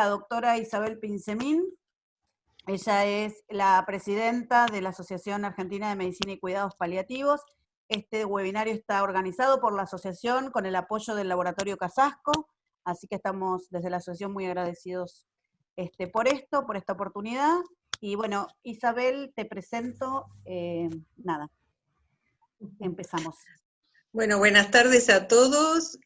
doctora Isabel Pinzemín. Ella es la presidenta de la Asociación Argentina de Medicina y Cuidados Paliativos. Este webinario está organizado por la asociación con el apoyo del Laboratorio Casasco, así que estamos desde la asociación muy agradecidos por esta oportunidad. Y bueno, Isabel, te presento, empezamos. Bueno, buenas tardes a todos.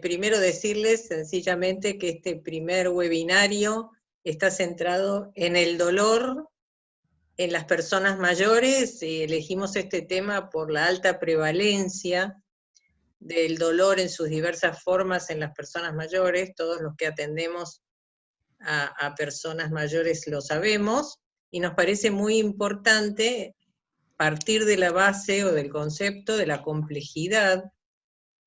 Primero decirles sencillamente que este primer webinario está centrado en el dolor en las personas mayores. Elegimos este tema por la alta prevalencia del dolor en sus diversas formas en las personas mayores. Todos los que atendemos a personas mayores lo sabemos, y nos parece muy importante partir de la base o del concepto de la complejidad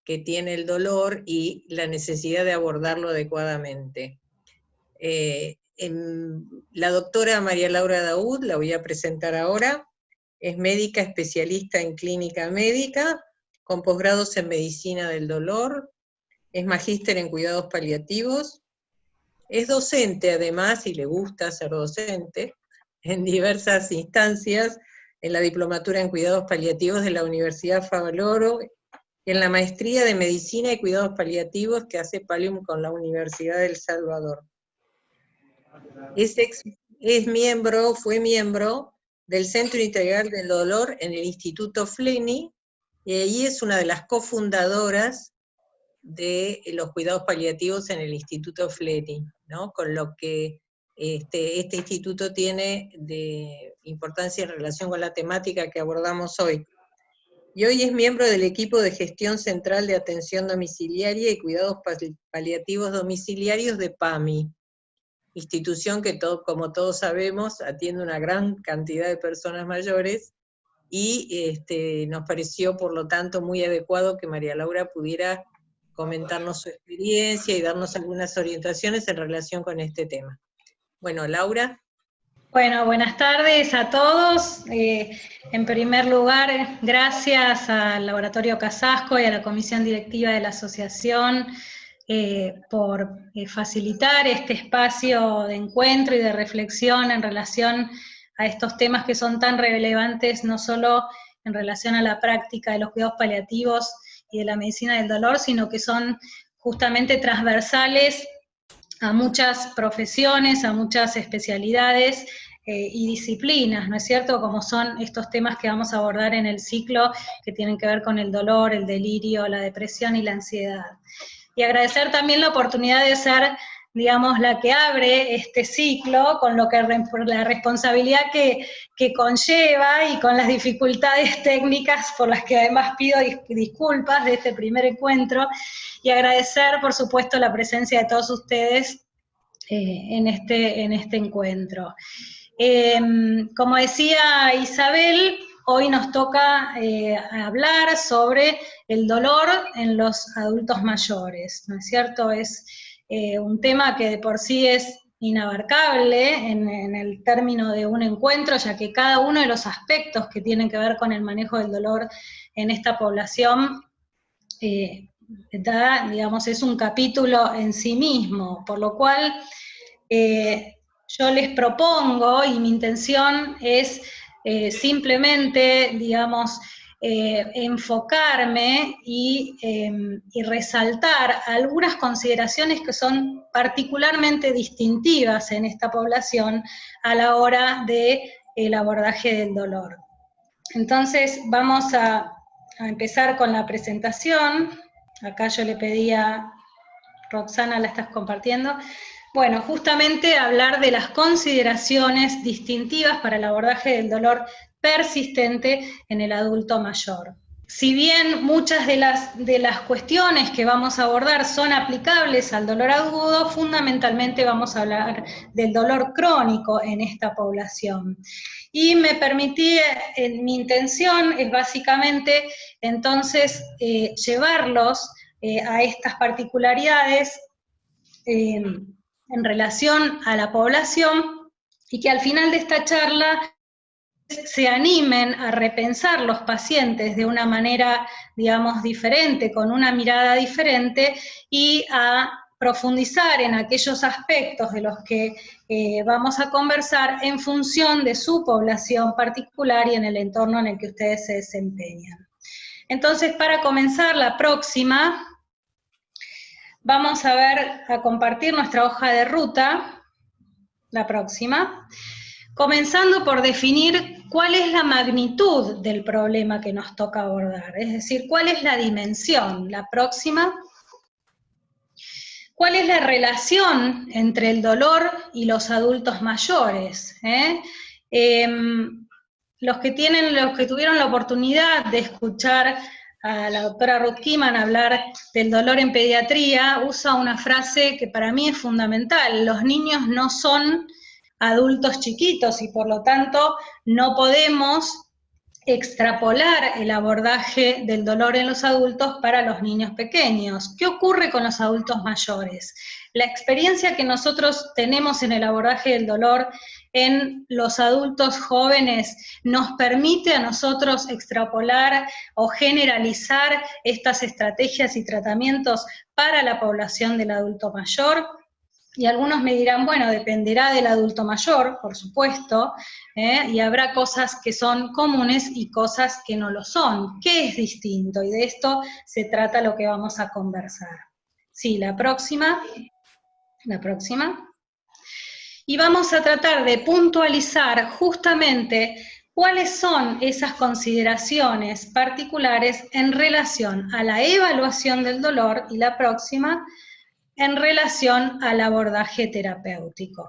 que tiene el dolor y la necesidad de abordarlo adecuadamente. La doctora María Laura Daoud, la voy a presentar ahora, es médica especialista en clínica médica, con posgrados en medicina del dolor, es magíster en cuidados paliativos, es docente además, y le gusta ser docente, en diversas instancias, en la diplomatura en cuidados paliativos de la Universidad Favaloro, y en la maestría de medicina y cuidados paliativos que hace Palium con la Universidad del Salvador. Fue miembro del Centro Integral del Dolor en el Instituto Fleni, y ahí es una de las cofundadoras de los cuidados paliativos en el Instituto Fleni, ¿no? Con lo que este instituto tiene de importancia en relación con la temática que abordamos hoy. Y hoy es miembro del equipo de gestión central de atención domiciliaria y cuidados paliativos domiciliarios de PAMI, institución que como todos sabemos atiende una gran cantidad de personas mayores, y nos pareció por lo tanto muy adecuado que María Laura pudiera comentarnos su experiencia y darnos algunas orientaciones en relación con este tema. Bueno, Laura. Bueno, buenas tardes a todos. En primer lugar, gracias al Laboratorio Casasco y a la Comisión Directiva de la Asociación por facilitar este espacio de encuentro y de reflexión en relación a estos temas que son tan relevantes, no solo en relación a la práctica de los cuidados paliativos y de la medicina del dolor, sino que son justamente transversales a muchas profesiones, a muchas especialidades y disciplinas, ¿no es cierto?, como son estos temas que vamos a abordar en el ciclo, que tienen que ver con el dolor, el delirio, la depresión y la ansiedad. Y agradecer también la oportunidad de ser, digamos, la que abre este ciclo, con lo que la responsabilidad que conlleva y con las dificultades técnicas por las que además pido disculpas de este primer encuentro, y agradecer, por supuesto, la presencia de todos ustedes en este encuentro. Como decía Isabel, hoy nos toca hablar sobre el dolor en los adultos mayores, ¿no es cierto? Es un tema que de por sí es inabarcable en el término de un encuentro, ya que cada uno de los aspectos que tienen que ver con el manejo del dolor en esta población digamos, es un capítulo en sí mismo, por lo cual yo les propongo, y mi intención es simplemente, digamos, enfocarme y resaltar algunas consideraciones que son particularmente distintivas en esta población a la hora del abordaje del dolor. Entonces vamos a empezar con la presentación. Acá yo le pedí a Roxana, la estás compartiendo. Bueno, justamente hablar de las consideraciones distintivas para el abordaje del dolor persistente en el adulto mayor. Si bien muchas de las cuestiones que vamos a abordar son aplicables al dolor agudo, fundamentalmente vamos a hablar del dolor crónico en esta población. Y me permití, mi intención es básicamente entonces llevarlos a estas particularidades en relación a la población, y que al final de esta charla se animen a repensar los pacientes de una manera, digamos, diferente, con una mirada diferente, y a profundizar en aquellos aspectos de los que vamos a conversar en función de su población particular y en el entorno en el que ustedes se desempeñan. Entonces, para comenzar la próxima, vamos a compartir nuestra hoja de ruta, la próxima, comenzando por definir cuál es la magnitud del problema que nos toca abordar, es decir, cuál es la dimensión. La próxima, cuál es la relación entre el dolor y los adultos mayores. Los que tuvieron la oportunidad de escuchar a la doctora Ruth Kiman hablar del dolor en pediatría, usa una frase que para mí es fundamental: los niños no son adultos chiquitos y por lo tanto no podemos extrapolar el abordaje del dolor en los adultos para los niños pequeños. ¿Qué ocurre con los adultos mayores? La experiencia que nosotros tenemos en el abordaje del dolor en los adultos jóvenes nos permite a nosotros extrapolar o generalizar estas estrategias y tratamientos para la población del adulto mayor. Y algunos me dirán, bueno, dependerá del adulto mayor, por supuesto, y habrá cosas que son comunes y cosas que no lo son. ¿Qué es distinto? Y de esto se trata lo que vamos a conversar. Sí, la próxima. Y vamos a tratar de puntualizar justamente cuáles son esas consideraciones particulares en relación a la evaluación del dolor, y la próxima, en relación al abordaje terapéutico.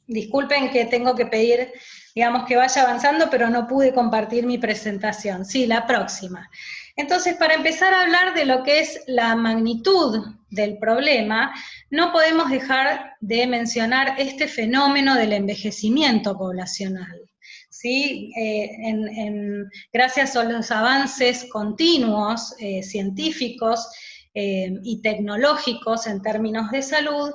Disculpen que tengo que pedir, digamos, que vaya avanzando, pero no pude compartir mi presentación. Sí, la próxima. Entonces, para empezar a hablar de lo que es la magnitud del problema, no podemos dejar de mencionar este fenómeno del envejecimiento poblacional. ¿Sí? Gracias a los avances continuos científicos y tecnológicos en términos de salud,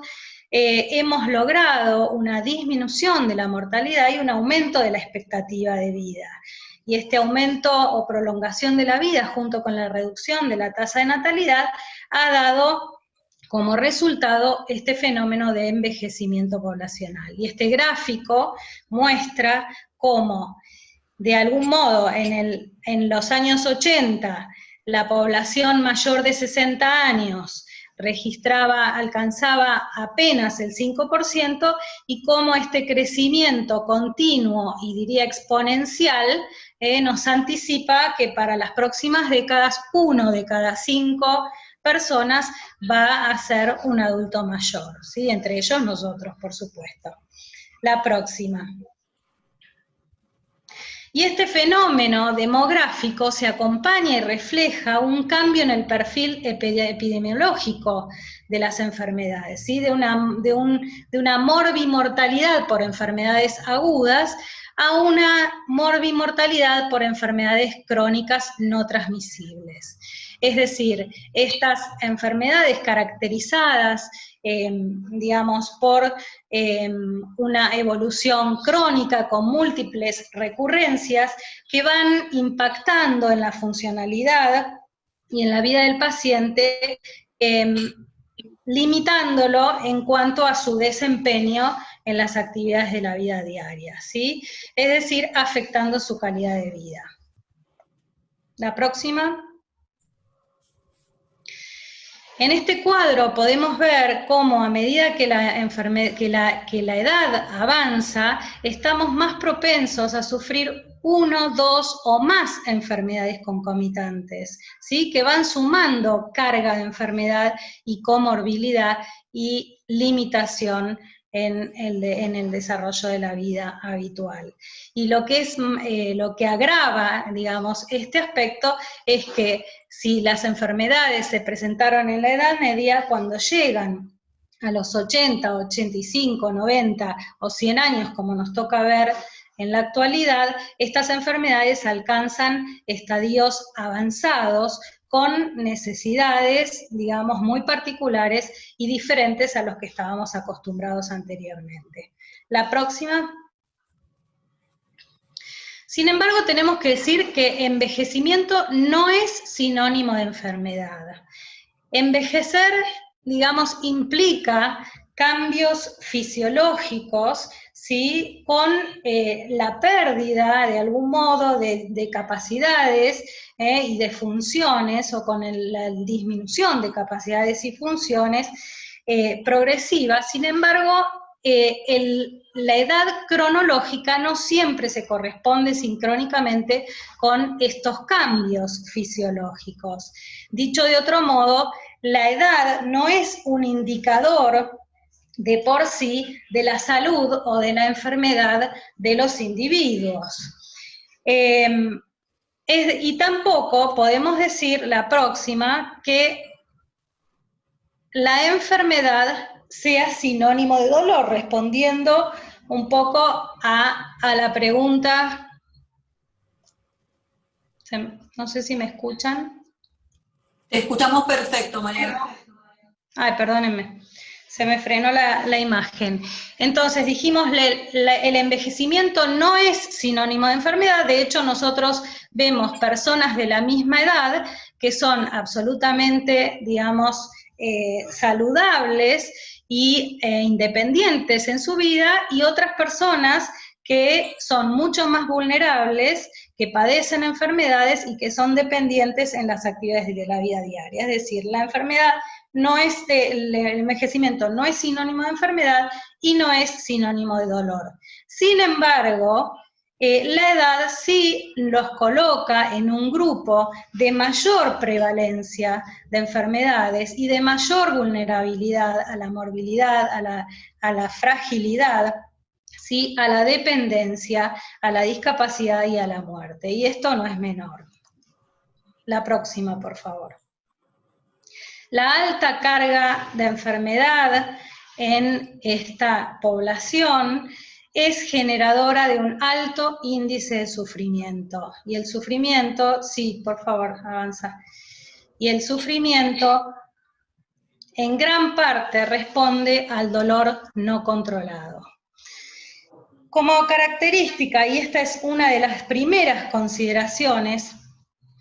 hemos logrado una disminución de la mortalidad y un aumento de la expectativa de vida. Y este aumento o prolongación de la vida, junto con la reducción de la tasa de natalidad, ha dado como resultado este fenómeno de envejecimiento poblacional. Y este gráfico muestra cómo, de algún modo, en los años 80, la población mayor de 60 años alcanzaba apenas el 5%, y cómo este crecimiento continuo y diría exponencial nos anticipa que para las próximas décadas 1 de cada 5 personas va a ser un adulto mayor, ¿sí? Entre ellos nosotros, por supuesto. La próxima. Y este fenómeno demográfico se acompaña y refleja un cambio en el perfil epidemiológico de las enfermedades, ¿sí? de una morbimortalidad por enfermedades agudas a una morbimortalidad por enfermedades crónicas no transmisibles. Es decir, estas enfermedades caracterizadas, digamos, por una evolución crónica con múltiples recurrencias que van impactando en la funcionalidad y en la vida del paciente, limitándolo en cuanto a su desempeño en las actividades de la vida diaria, ¿sí? Es decir, afectando su calidad de vida. La próxima. En este cuadro podemos ver cómo a medida que la edad avanza, estamos más propensos a sufrir 1, 2 o más enfermedades concomitantes, ¿sí? Que van sumando carga de enfermedad y comorbilidad y limitación en el desarrollo de la vida habitual. Y lo que agrava, digamos, este aspecto es que si las enfermedades se presentaron en la Edad Media, cuando llegan a los 80, 85, 90 o 100 años, como nos toca ver en la actualidad, estas enfermedades alcanzan estadios avanzados con necesidades, digamos, muy particulares y diferentes a los que estábamos acostumbrados anteriormente. La próxima. Sin embargo, tenemos que decir que envejecimiento no es sinónimo de enfermedad. Envejecer digamos, implica cambios fisiológicos, ¿sí? Con la pérdida, de algún modo, de capacidades y de funciones, o con la disminución de capacidades y funciones progresivas. Sin embargo, la edad cronológica no siempre se corresponde sincrónicamente con estos cambios fisiológicos. Dicho de otro modo, la edad no es un indicador de por sí de la salud o de la enfermedad de los individuos. Y tampoco podemos decir, la próxima, que la enfermedad sea sinónimo de dolor, respondiendo un poco a la pregunta. No sé si me escuchan. Te escuchamos perfecto, Mariana. Ay, perdónenme, se me frenó la imagen. Entonces dijimos, el envejecimiento no es sinónimo de enfermedad. De hecho, nosotros vemos personas de la misma edad que son absolutamente, digamos, saludables y independientes en su vida, y otras personas que son mucho más vulnerables, que padecen enfermedades y que son dependientes en las actividades de la vida diaria. Es decir, la enfermedad no es el envejecimiento no es sinónimo de enfermedad y no es sinónimo de dolor. Sin embargo, la edad sí los coloca en un grupo de mayor prevalencia de enfermedades y de mayor vulnerabilidad a la morbilidad, a la fragilidad, ¿sí? A la dependencia, a la discapacidad y a la muerte. Y esto no es menor. La próxima, por favor. La alta carga de enfermedad en esta población es generadora de un alto índice de sufrimiento. Y el sufrimiento, sí, por favor, avanza. Y el sufrimiento en gran parte responde al dolor no controlado. Como característica, y esta es una de las primeras consideraciones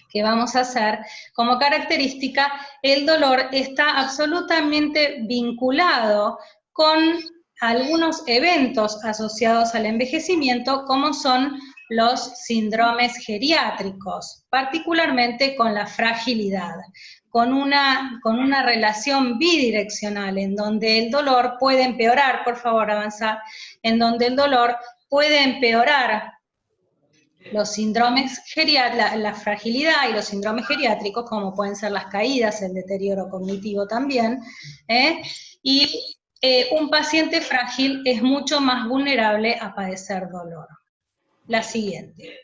que vamos a hacer, como característica, el dolor está absolutamente vinculado con algunos eventos asociados al envejecimiento, como son los síndromes geriátricos, particularmente con la fragilidad, con una relación bidireccional, en donde el dolor puede empeorar, por favor avanza, en donde el dolor puede empeorar los síndromes geriátricos, la fragilidad y los síndromes geriátricos, como pueden ser las caídas, el deterioro cognitivo también, y un paciente frágil es mucho más vulnerable a padecer dolor. La siguiente.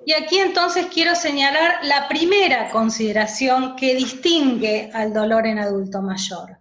Y aquí entonces quiero señalar la primera consideración que distingue al dolor en adulto mayor.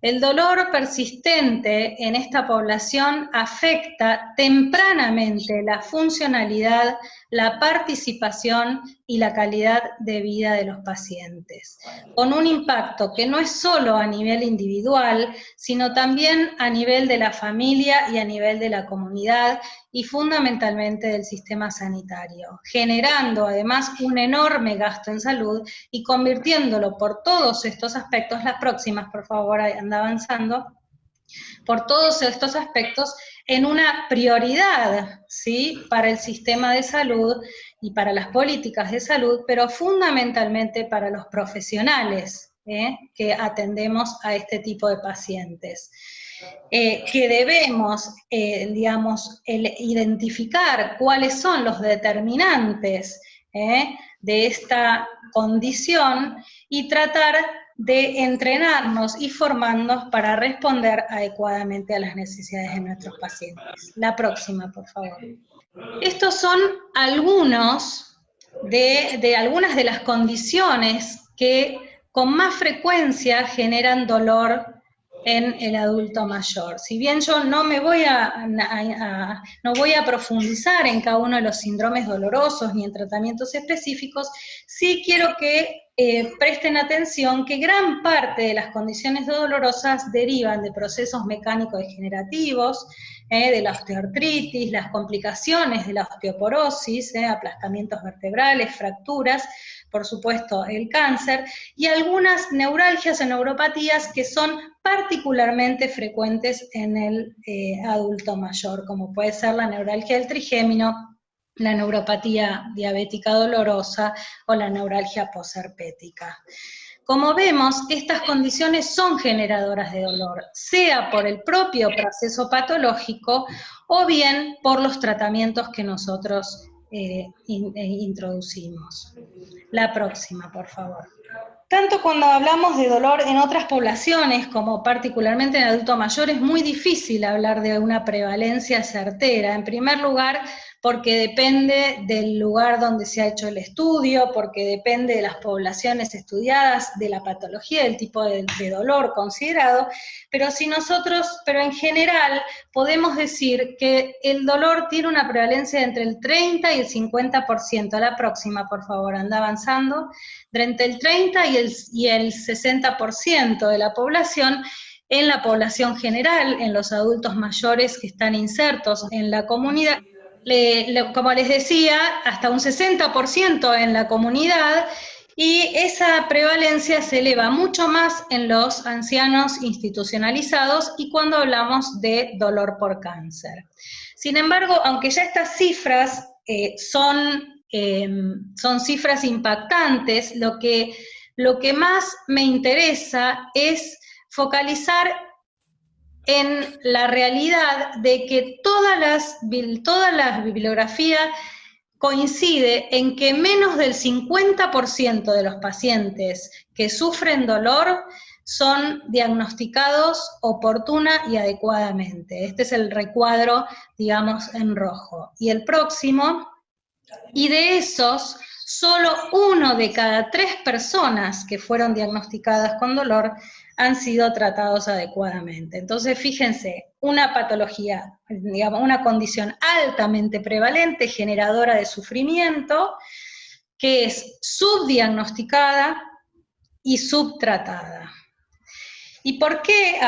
El dolor persistente en esta población afecta tempranamente la funcionalidad, la participación y la calidad de vida de los pacientes, con un impacto que no es solo a nivel individual, sino también a nivel de la familia y a nivel de la comunidad, y fundamentalmente del sistema sanitario, generando además un enorme gasto en salud y convirtiéndolo por todos estos aspectos, las próximas por favor, anda avanzando, por todos estos aspectos en una prioridad, ¿sí?, para el sistema de salud y para las políticas de salud, pero fundamentalmente para los profesionales que atendemos a este tipo de pacientes. Que debemos, digamos, identificar cuáles son los determinantes de esta condición y tratar de entrenarnos y formarnos para responder adecuadamente a las necesidades de nuestros pacientes. La próxima, por favor. Estos son algunas de las condiciones que con más frecuencia generan dolor en el adulto mayor. Si bien yo no voy a profundizar en cada uno de los síndromes dolorosos ni en tratamientos específicos, sí quiero que presten atención que gran parte de las condiciones dolorosas derivan de procesos mecánicos degenerativos, de la osteoartritis, las complicaciones de la osteoporosis, aplastamientos vertebrales, fracturas, por supuesto el cáncer, y algunas neuralgias o neuropatías que son particularmente frecuentes en el adulto mayor, como puede ser la neuralgia del trigémino, la neuropatía diabética dolorosa o la neuralgia posherpética. Como vemos, estas condiciones son generadoras de dolor, sea por el propio proceso patológico o bien por los tratamientos que nosotros introducimos. La próxima, por favor. Tanto cuando hablamos de dolor en otras poblaciones, como particularmente en adulto mayor, es muy difícil hablar de una prevalencia certera. En primer lugar, porque depende del lugar donde se ha hecho el estudio, porque depende de las poblaciones estudiadas, de la patología, del tipo de dolor considerado, pero en general podemos decir que el dolor tiene una prevalencia de entre el 30 y el 50%. La próxima, por favor, anda avanzando. De entre el 30 y el 60% de la población, en la población general, en los adultos mayores que están insertos en la comunidad, como les decía, hasta un 60% en la comunidad, y esa prevalencia se eleva mucho más en los ancianos institucionalizados y cuando hablamos de dolor por cáncer. Sin embargo, aunque ya estas cifras son cifras impactantes, lo que más me interesa es focalizar en la realidad de que toda la bibliografía coincide en que menos del 50% de los pacientes que sufren dolor son diagnosticados oportuna y adecuadamente. Este es el recuadro, digamos, en rojo. Y el próximo, y de esos, solo 1 de cada 3 personas que fueron diagnosticadas con dolor han sido tratados adecuadamente. Entonces, fíjense, una patología, digamos, una condición altamente prevalente, generadora de sufrimiento, que es subdiagnosticada y subtratada. ¿Y por qué,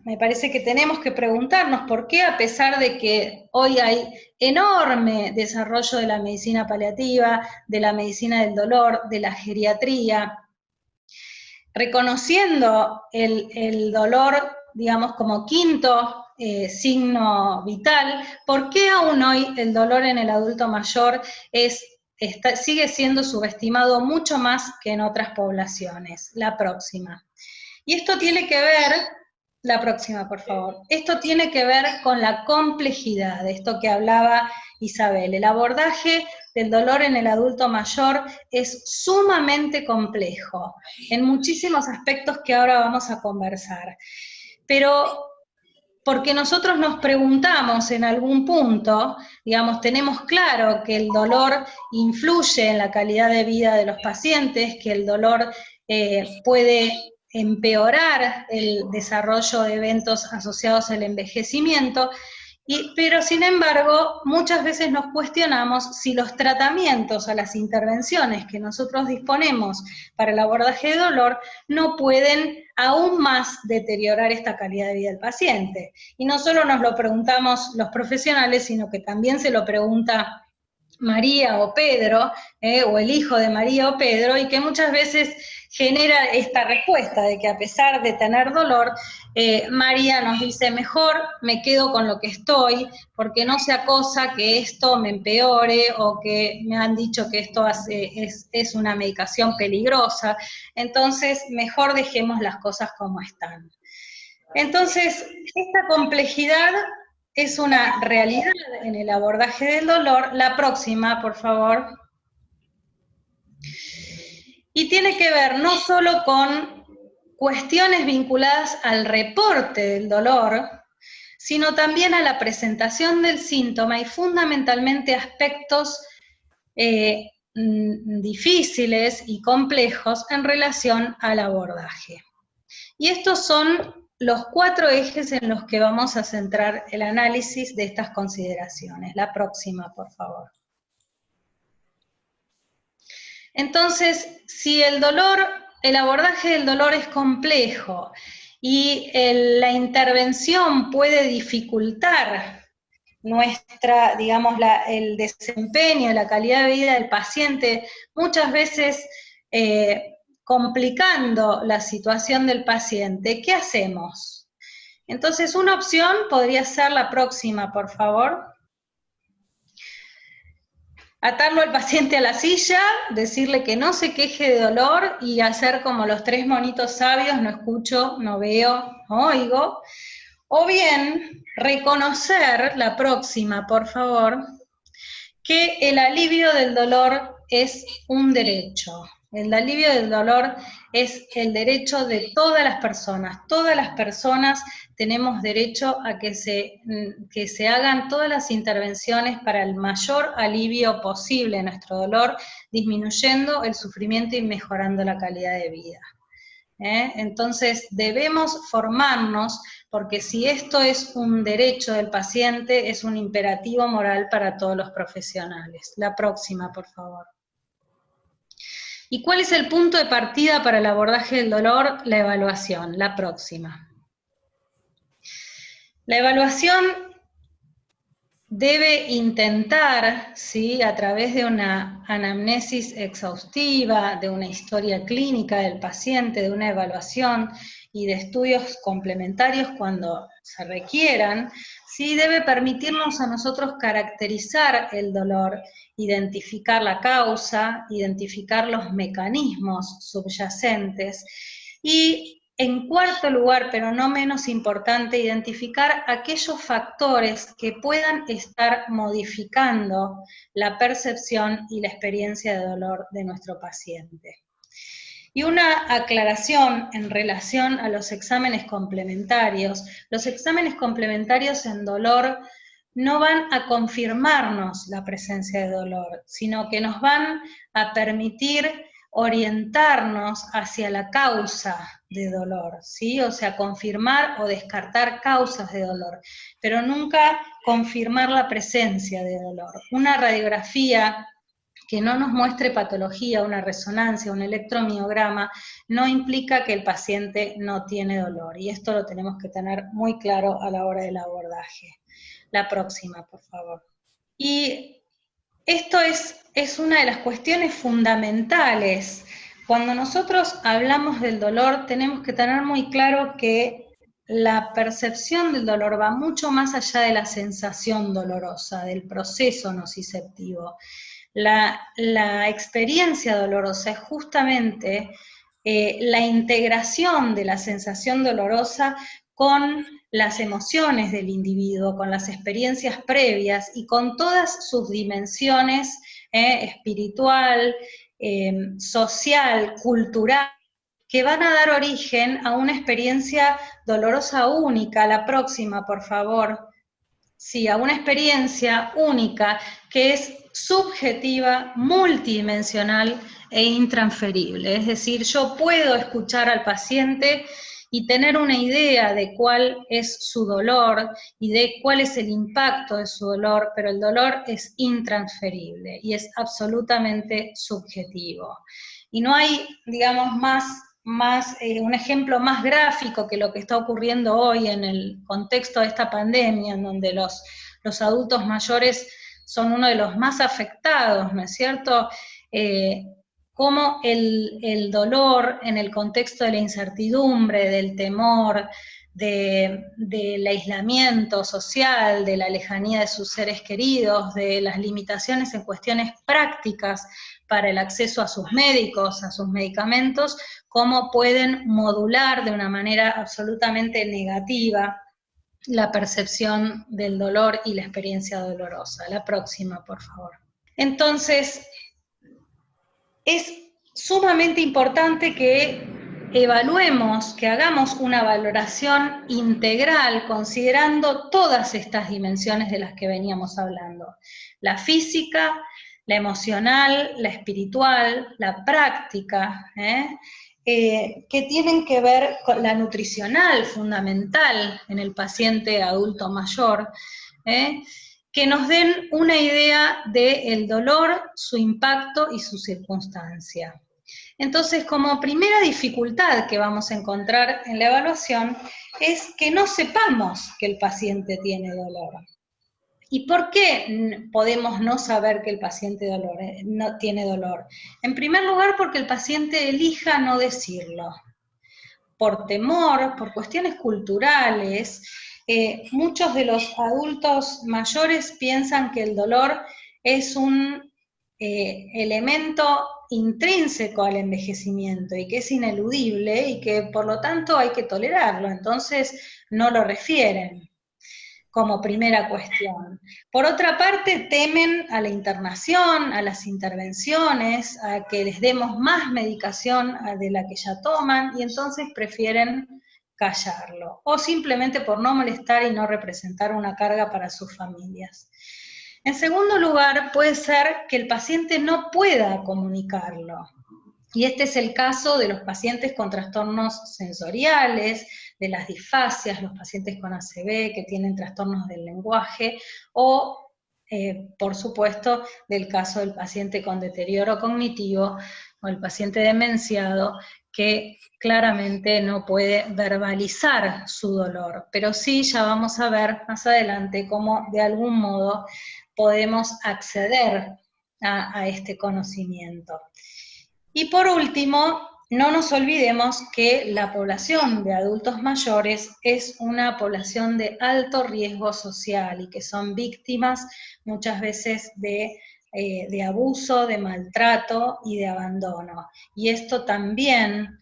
me parece que tenemos que preguntarnos, por qué a pesar de que hoy hay enorme desarrollo de la medicina paliativa, de la medicina del dolor, de la geriatría, reconociendo el dolor, digamos, como quinto signo vital, ¿por qué aún hoy el dolor en el adulto mayor sigue siendo subestimado mucho más que en otras poblaciones? La próxima. Y esto tiene que ver, la próxima, por favor, esto tiene que ver con la complejidad, de esto que hablaba Isabel. El abordaje del dolor en el adulto mayor es sumamente complejo, en muchísimos aspectos que ahora vamos a conversar. Pero porque nosotros nos preguntamos en algún punto, digamos, tenemos claro que el dolor influye en la calidad de vida de los pacientes, que el dolor puede empeorar el desarrollo de eventos asociados al envejecimiento, pero sin embargo, muchas veces nos cuestionamos si los tratamientos o las intervenciones que nosotros disponemos para el abordaje de dolor no pueden aún más deteriorar esta calidad de vida del paciente. Y no solo nos lo preguntamos los profesionales, sino que también se lo pregunta María o Pedro, o el hijo de María o Pedro, y que muchas veces genera esta respuesta de que a pesar de tener dolor, María nos dice, mejor me quedo con lo que estoy, porque no sea cosa que esto me empeore, o que me han dicho que esto es una medicación peligrosa, entonces mejor dejemos las cosas como están. Entonces, esta complejidad es una realidad en el abordaje del dolor. La próxima, por favor. Y tiene que ver no solo con cuestiones vinculadas al reporte del dolor, sino también a la presentación del síntoma y fundamentalmente aspectos difíciles y complejos en relación al abordaje. Y estos son los 4 ejes en los que vamos a centrar el análisis de estas consideraciones. La próxima, por favor. Entonces, si el abordaje del dolor es complejo y la intervención puede dificultar nuestra, digamos, el desempeño, la calidad de vida del paciente, muchas veces complicando la situación del paciente, ¿qué hacemos? Entonces, una opción podría ser la próxima, por favor. Atarlo al paciente a la silla, decirle que no se queje de dolor y hacer como los 3 monitos sabios, no escucho, no veo, no oigo. O bien, reconocer, la próxima, por favor, que el alivio del dolor es un derecho. El alivio del dolor es el derecho de todas las personas. Todas las personas tenemos derecho a que se hagan todas las intervenciones para el mayor alivio posible de nuestro dolor, disminuyendo el sufrimiento y mejorando la calidad de vida. Entonces debemos formarnos, porque si esto es un derecho del paciente, es un imperativo moral para todos los profesionales. La próxima, por favor. ¿Y cuál es el punto de partida para el abordaje del dolor? La evaluación, la próxima. La evaluación debe intentar, ¿sí?, a través de una anamnesis exhaustiva, de una historia clínica del paciente, de una evaluación y de estudios complementarios cuando se requieran, ¿sí?, debe permitirnos a nosotros caracterizar el dolor, identificar la causa, identificar los mecanismos subyacentes y, en cuarto lugar, pero no menos importante, identificar aquellos factores que puedan estar modificando la percepción y la experiencia de dolor de nuestro paciente. Y una aclaración en relación a los exámenes complementarios. Los exámenes complementarios en dolor no van a confirmarnos la presencia de dolor, sino que nos van a permitir orientarnos hacia la causa de dolor, ¿sí? O sea, confirmar o descartar causas de dolor, pero nunca confirmar la presencia de dolor. Una radiografía que no nos muestre patología, una resonancia, un electromiograma, no implica que el paciente no tiene dolor, y esto lo tenemos que tener muy claro a la hora del abordaje. La próxima, por favor. Y esto es una de las cuestiones fundamentales. Cuando nosotros hablamos del dolor, tenemos que tener muy claro que la percepción del dolor va mucho más allá de la sensación dolorosa, del proceso nociceptivo. La experiencia dolorosa es justamente la integración de la sensación dolorosa con las emociones del individuo, con las experiencias previas y con todas sus dimensiones espiritual, social, cultural, que van a dar origen a una experiencia dolorosa única. La próxima, por favor. Sí, a una experiencia única que es subjetiva, multidimensional e intransferible. Es decir, yo puedo escuchar al paciente y tener una idea de cuál es su dolor y de cuál es el impacto de su dolor, pero el dolor es intransferible y es absolutamente subjetivo. Y no hay, digamos, un ejemplo más gráfico que lo que está ocurriendo hoy en el contexto de esta pandemia, en donde los adultos mayores son uno de los más afectados, ¿no es cierto? Cómo el dolor en el contexto de la incertidumbre, del temor, del aislamiento social, de la lejanía de sus seres queridos, de las limitaciones en cuestiones prácticas para el acceso a sus médicos, a sus medicamentos, cómo pueden modular de una manera absolutamente negativa la percepción del dolor y la experiencia dolorosa. La próxima, por favor. Entonces, es sumamente importante que evaluemos, que hagamos una valoración integral considerando todas estas dimensiones de las que veníamos hablando. La física, la emocional, la espiritual, la práctica, que tienen que ver con la nutricional fundamental en el paciente adulto mayor, que nos den una idea del dolor, su impacto y su circunstancia. Entonces, como primera dificultad que vamos a encontrar en la evaluación es que no sepamos que el paciente tiene dolor. ¿Y por qué podemos no saber que el paciente no tiene dolor? En primer lugar, porque el paciente elija no decirlo. Por temor, por cuestiones culturales, muchos de los adultos mayores piensan que el dolor es un elemento intrínseco al envejecimiento y que es ineludible y que por lo tanto hay que tolerarlo, entonces no lo refieren como primera cuestión. Por otra parte, temen a la internación, a las intervenciones, a que les demos más medicación de la que ya toman, y entonces prefieren callarlo, o simplemente por no molestar y no representar una carga para sus familias. En segundo lugar, puede ser que el paciente no pueda comunicarlo. Y este es el caso de los pacientes con trastornos sensoriales, de las disfasias, los pacientes con ACV que tienen trastornos del lenguaje, o, por supuesto, del caso del paciente con deterioro cognitivo, o el paciente demenciado, que claramente no puede verbalizar su dolor. Pero sí, ya vamos a ver más adelante cómo de algún modo podemos acceder a este conocimiento. Y por último, no nos olvidemos que la población de adultos mayores es una población de alto riesgo social y que son víctimas muchas veces de abuso, de maltrato y de abandono. Y esto también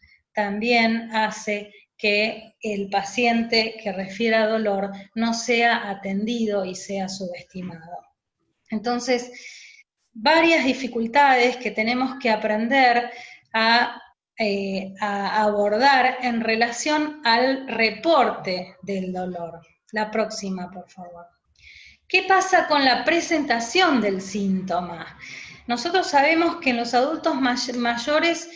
hace que el paciente que refiera dolor no sea atendido y sea subestimado. Entonces, varias dificultades que tenemos que aprender a abordar en relación al reporte del dolor. La próxima, por favor. ¿Qué pasa con la presentación del síntoma? Nosotros sabemos que en los adultos mayores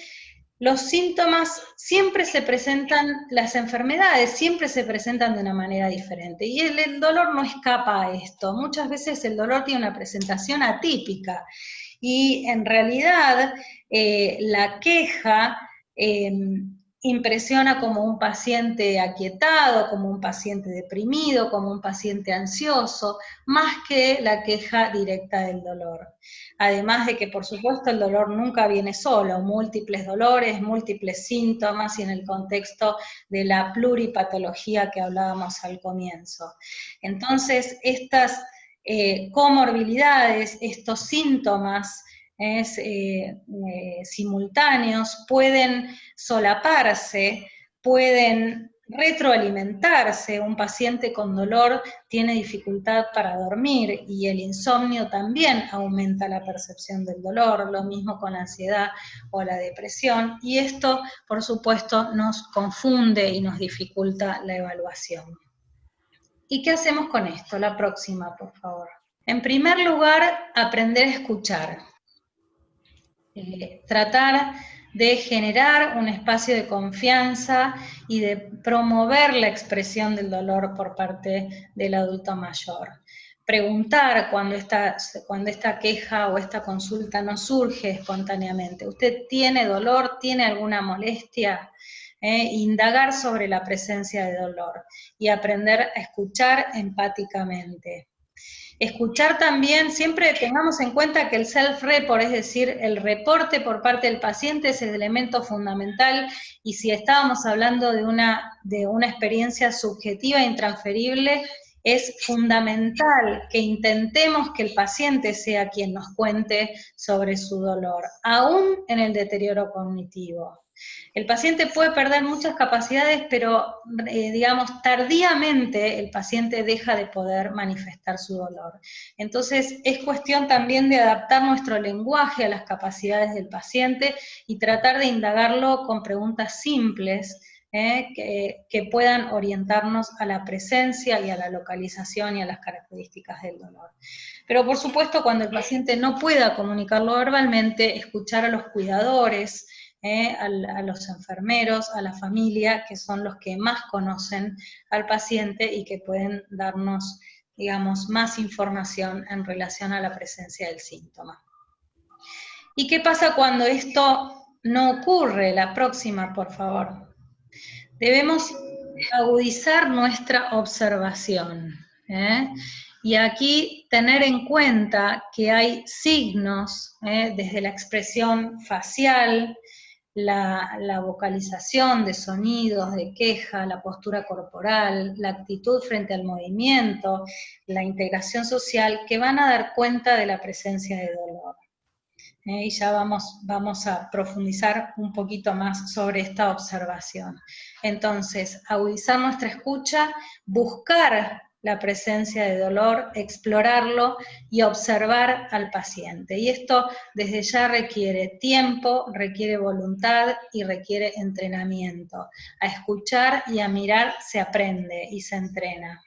los síntomas siempre se presentan, las enfermedades siempre se presentan de una manera diferente, y el dolor no escapa a esto. Muchas veces el dolor tiene una presentación atípica, y en realidad la queja impresiona como un paciente aquietado, como un paciente deprimido, como un paciente ansioso, más que la queja directa del dolor. Además de que, por supuesto, el dolor nunca viene solo, múltiples dolores, múltiples síntomas, y en el contexto de la pluripatología que hablábamos al comienzo. Entonces, estas comorbilidades, estos síntomas simultáneos pueden solaparse, pueden retroalimentarse. Un paciente con dolor tiene dificultad para dormir, y el insomnio también aumenta la percepción del dolor, lo mismo con la ansiedad o la depresión, y esto, por supuesto, nos confunde y nos dificulta la evaluación. ¿Y qué hacemos con esto? La próxima, por favor. En primer lugar, aprender a escuchar. Tratar de generar un espacio de confianza y de promover la expresión del dolor por parte del adulto mayor. Preguntar cuando esta queja o esta consulta no surge espontáneamente. ¿Usted tiene dolor? ¿Tiene alguna molestia? Indagar sobre la presencia de dolor y aprender a escuchar empáticamente. Escuchar también, siempre tengamos en cuenta que el self-report, es decir, el reporte por parte del paciente, es el elemento fundamental, y si estábamos hablando de una experiencia subjetiva e intransferible, es fundamental que intentemos que el paciente sea quien nos cuente sobre su dolor, aún en el deterioro cognitivo. El paciente puede perder muchas capacidades, pero digamos, tardíamente el paciente deja de poder manifestar su dolor. Entonces, es cuestión también de adaptar nuestro lenguaje a las capacidades del paciente y tratar de indagarlo con preguntas simples, que puedan orientarnos a la presencia y a la localización y a las características del dolor. Pero por supuesto, cuando el paciente no pueda comunicarlo verbalmente, escuchar a los cuidadores, a los enfermeros, a la familia, que son los que más conocen al paciente y que pueden darnos, digamos, más información en relación a la presencia del síntoma. ¿Y qué pasa cuando esto no ocurre. La próxima, por favor. Debemos agudizar nuestra observación, ¿eh? Y aquí tener en cuenta que hay signos, desde la expresión facial, la vocalización de sonidos, de queja, la postura corporal, la actitud frente al movimiento, la integración social, que van a dar cuenta de la presencia de dolor. Y ya vamos a profundizar un poquito más sobre esta observación. Entonces, agudizar nuestra escucha, buscar la presencia de dolor, explorarlo y observar al paciente. Y esto desde ya requiere tiempo, requiere voluntad y requiere entrenamiento. A escuchar y a mirar se aprende y se entrena.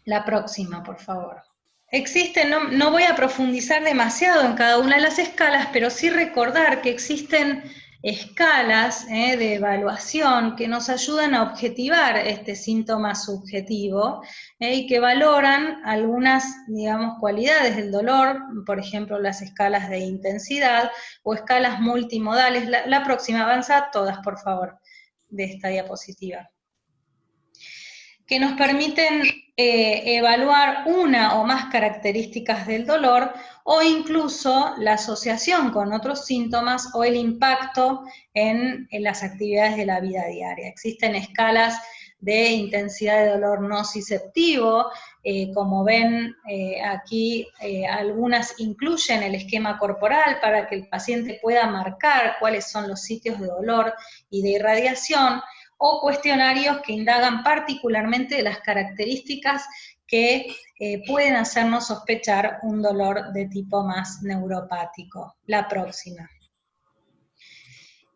La próxima, por favor. Existen, no voy a profundizar demasiado en cada una de las escalas, pero sí recordar que existen escalas de evaluación que nos ayudan a objetivar este síntoma subjetivo y que valoran algunas, digamos, cualidades del dolor, por ejemplo, las escalas de intensidad o escalas multimodales. La próxima, avanza todas, por favor, de esta diapositiva. Que nos permiten evaluar una o más características del dolor, o incluso la asociación con otros síntomas o el impacto en las actividades de la vida diaria. Existen escalas de intensidad de dolor nociceptivo, como ven aquí, algunas incluyen el esquema corporal para que el paciente pueda marcar cuáles son los sitios de dolor y de irradiación, o cuestionarios que indagan particularmente de las características que pueden hacernos sospechar un dolor de tipo más neuropático. La próxima.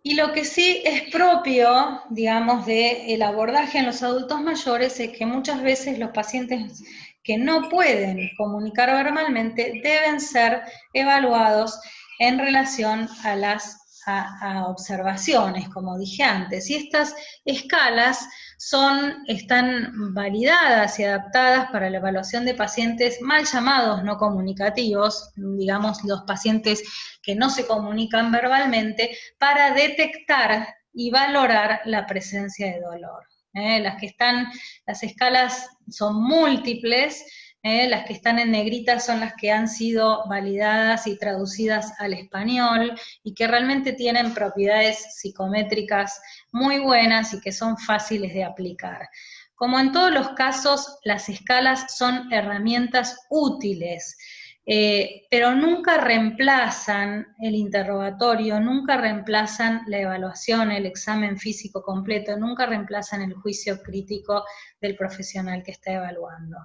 Y lo que sí es propio, digamos, del abordaje en los adultos mayores es que muchas veces los pacientes que no pueden comunicar verbalmente deben ser evaluados en relación a observaciones, como dije antes, y estas escalas están validadas y adaptadas para la evaluación de pacientes mal llamados no comunicativos, digamos los pacientes que no se comunican verbalmente, para detectar y valorar la presencia de dolor. Las escalas son múltiples. Las que están en negrita son las que han sido validadas y traducidas al español y que realmente tienen propiedades psicométricas muy buenas y que son fáciles de aplicar. Como en todos los casos, las escalas son herramientas útiles, pero nunca reemplazan el interrogatorio, nunca reemplazan la evaluación, el examen físico completo, nunca reemplazan el juicio crítico del profesional que está evaluando.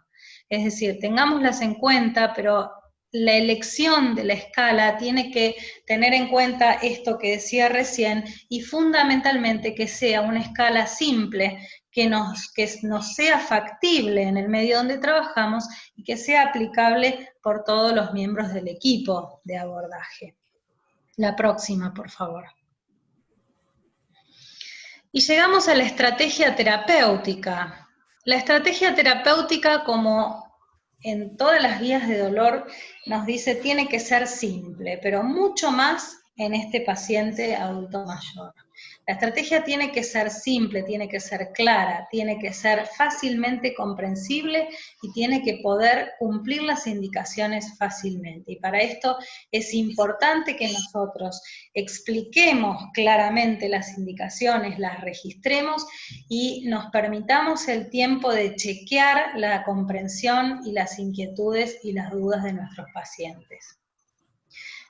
Es decir, tengámoslas en cuenta, pero la elección de la escala tiene que tener en cuenta esto que decía recién, y fundamentalmente que sea una escala simple, que nos sea factible en el medio donde trabajamos y que sea aplicable por todos los miembros del equipo de abordaje. La próxima, por favor. Y llegamos a la estrategia terapéutica. La estrategia terapéutica, como en todas las vías de dolor, nos dice tiene que ser simple, pero mucho más en este paciente adulto mayor. La estrategia tiene que ser simple, tiene que ser clara, tiene que ser fácilmente comprensible y tiene que poder cumplir las indicaciones fácilmente. Y para esto es importante que nosotros expliquemos claramente las indicaciones, las registremos y nos permitamos el tiempo de chequear la comprensión y las inquietudes y las dudas de nuestros pacientes.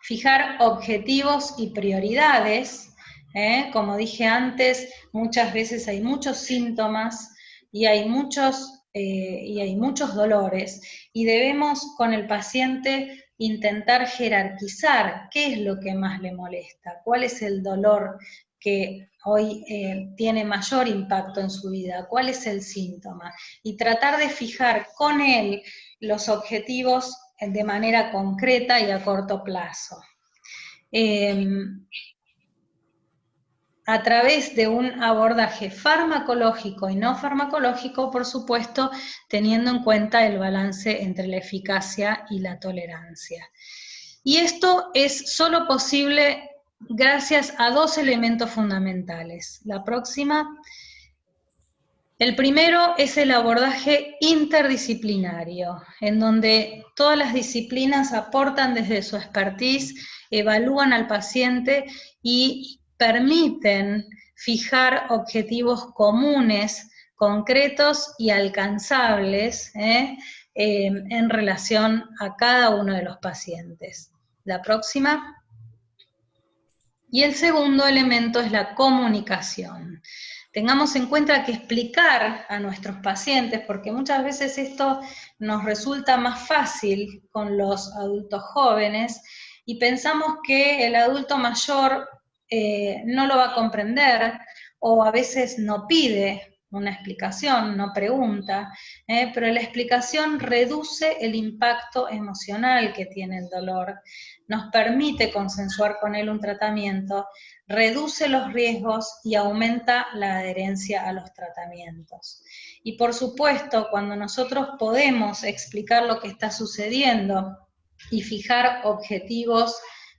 Fijar objetivos y prioridades. Como dije antes, muchas veces hay muchos síntomas y hay muchos dolores, y debemos con el paciente intentar jerarquizar qué es lo que más le molesta, cuál es el dolor que hoy tiene mayor impacto en su vida, cuál es el síntoma, y tratar de fijar con él los objetivos de manera concreta y a corto plazo. A través de un abordaje farmacológico y no farmacológico, por supuesto, teniendo en cuenta el balance entre la eficacia y la tolerancia. Y esto es solo posible gracias a dos elementos fundamentales. La próxima. El primero es el abordaje interdisciplinario, en donde todas las disciplinas aportan desde su expertise, evalúan al paciente y permiten fijar objetivos comunes, concretos y alcanzables en relación a cada uno de los pacientes. La próxima. Y el segundo elemento es la comunicación. Tengamos en cuenta que explicar a nuestros pacientes, porque muchas veces esto nos resulta más fácil con los adultos jóvenes, y pensamos que el adulto mayor no lo va a comprender, o a veces no pide una explicación, no pregunta, pero la explicación reduce el impacto emocional que tiene el dolor, nos permite consensuar con él un tratamiento, reduce los riesgos y aumenta la adherencia a los tratamientos. Y por supuesto, cuando nosotros podemos explicar lo que está sucediendo y fijar objetivos,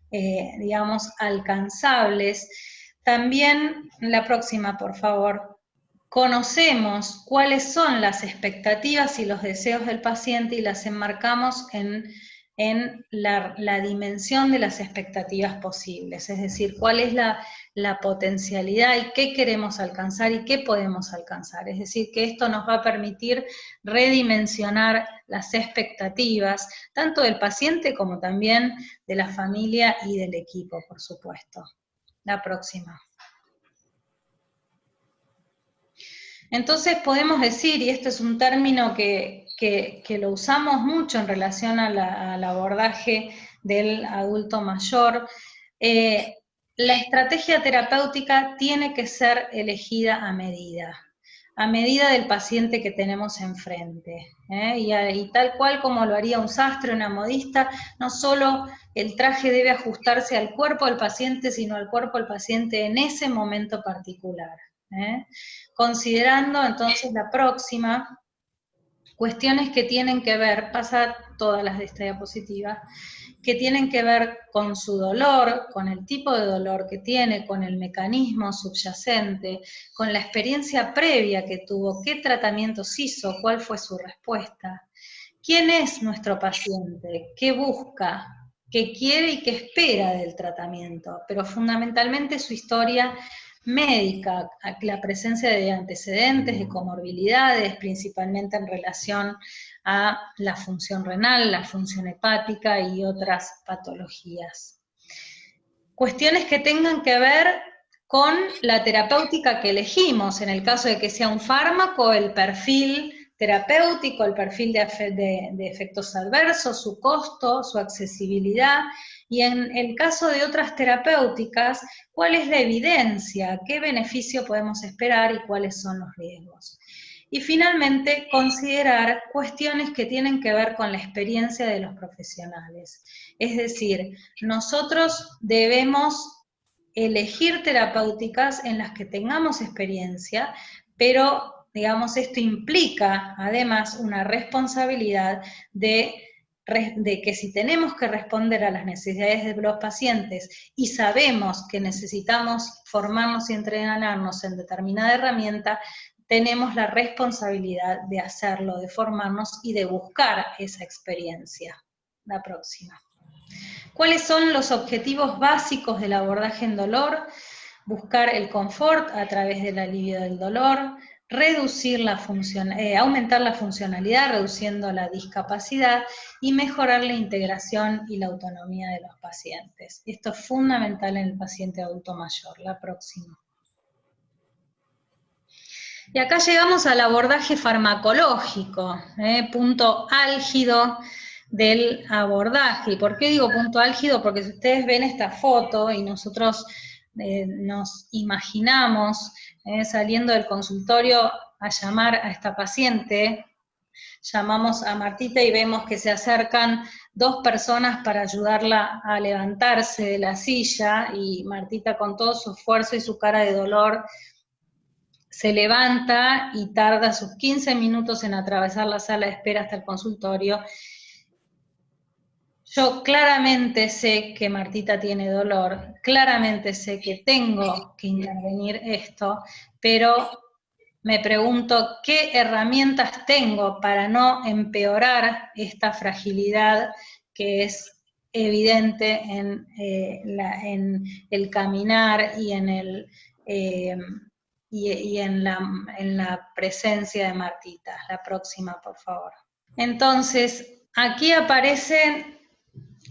digamos, alcanzables, también, la próxima, por favor, conocemos cuáles son las expectativas y los deseos del paciente y las enmarcamos en la dimensión de las expectativas posibles, es decir, cuál es la potencialidad y qué queremos alcanzar y qué podemos alcanzar. Es decir, que esto nos va a permitir redimensionar las expectativas, tanto del paciente como también de la familia y del equipo, por supuesto. La próxima. Entonces podemos decir, y este es un término que lo usamos mucho en relación al abordaje del adulto mayor, la estrategia terapéutica tiene que ser elegida a medida del paciente que tenemos enfrente, y tal cual como lo haría un sastre, una modista, no solo el traje debe ajustarse al cuerpo del paciente, sino al cuerpo del paciente en ese momento particular. Considerando entonces la próxima, cuestiones que tienen que ver, pasa todas las de esta diapositiva, que tienen que ver con su dolor, con el tipo de dolor que tiene, con el mecanismo subyacente, con la experiencia previa que tuvo, qué tratamientos hizo, cuál fue su respuesta, quién es nuestro paciente, qué busca, qué quiere y qué espera del tratamiento, pero fundamentalmente su historia médica, la presencia de antecedentes, de comorbilidades, principalmente en relación a la función renal, la función hepática y otras patologías. Cuestiones que tengan que ver con la terapéutica que elegimos, en el caso de que sea un fármaco, el perfil terapéutico, el perfil de efectos adversos, su costo, su accesibilidad, y en el caso de otras terapéuticas, cuál es la evidencia, qué beneficio podemos esperar y cuáles son los riesgos. Y finalmente, considerar cuestiones que tienen que ver con la experiencia de los profesionales. Es decir, nosotros debemos elegir terapéuticas en las que tengamos experiencia, pero, digamos, esto implica además una responsabilidad de que si tenemos que responder a las necesidades de los pacientes y sabemos que necesitamos formarnos y entrenarnos en determinada herramienta, tenemos la responsabilidad de hacerlo, de formarnos y de buscar esa experiencia. La próxima. ¿Cuáles son los objetivos básicos del abordaje en dolor? Buscar el confort a través del alivio del dolor, reducir aumentar la funcionalidad, reduciendo la discapacidad, y mejorar la integración y la autonomía de los pacientes. Esto es fundamental en el paciente adulto mayor. La próxima. Y acá llegamos al abordaje farmacológico, punto álgido del abordaje. ¿Y por qué digo punto álgido? Porque si ustedes ven esta foto y nosotros nos imaginamos saliendo del consultorio a llamar a esta paciente, llamamos a Martita y vemos que se acercan dos personas para ayudarla a levantarse de la silla, y Martita con todo su esfuerzo y su cara de dolor se levanta y tarda sus 15 minutos en atravesar la sala de espera hasta el consultorio. Yo claramente sé que Martita tiene dolor, claramente sé que tengo que intervenir esto, pero me pregunto qué herramientas tengo para no empeorar esta fragilidad que es evidente en el caminar y en la presencia de Martita. La próxima, por favor. Entonces, aquí aparecen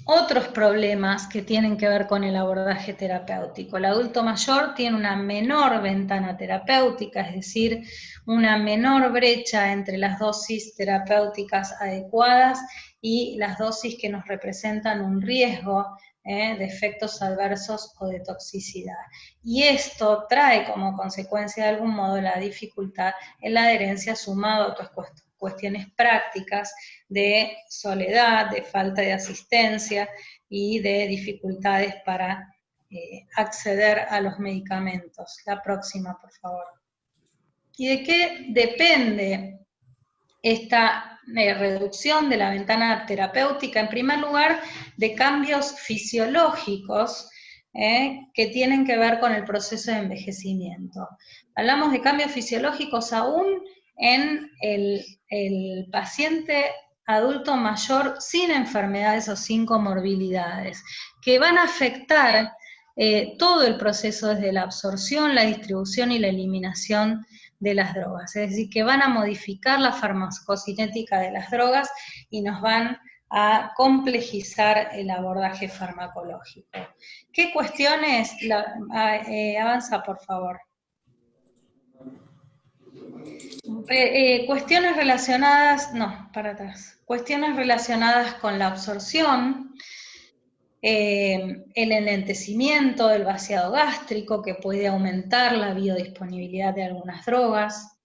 otros problemas que tienen que ver con el abordaje terapéutico. El adulto mayor tiene una menor ventana terapéutica, es decir, una menor brecha entre las dosis terapéuticas adecuadas y las dosis que nos representan un riesgo de efectos adversos o de toxicidad. Y esto trae como consecuencia de algún modo la dificultad en la adherencia sumado a otras cuestiones prácticas de soledad, de falta de asistencia y de dificultades para acceder a los medicamentos. La próxima, por favor. ¿Y de qué depende esta reducción de la ventana terapéutica? En primer lugar, de cambios fisiológicos que tienen que ver con el proceso de envejecimiento. Hablamos de cambios fisiológicos aún en el paciente adulto mayor sin enfermedades o sin comorbilidades, que van a afectar todo el proceso desde la absorción, la distribución y la eliminación de las drogas, es decir, que van a modificar la farmacocinética de las drogas y nos van a complejizar el abordaje farmacológico. ¿Qué cuestiones? Avanza, por favor. Cuestiones relacionadas, no, para atrás. Cuestiones relacionadas con la absorción, el enlentecimiento del vaciado gástrico, que puede aumentar la biodisponibilidad de algunas drogas,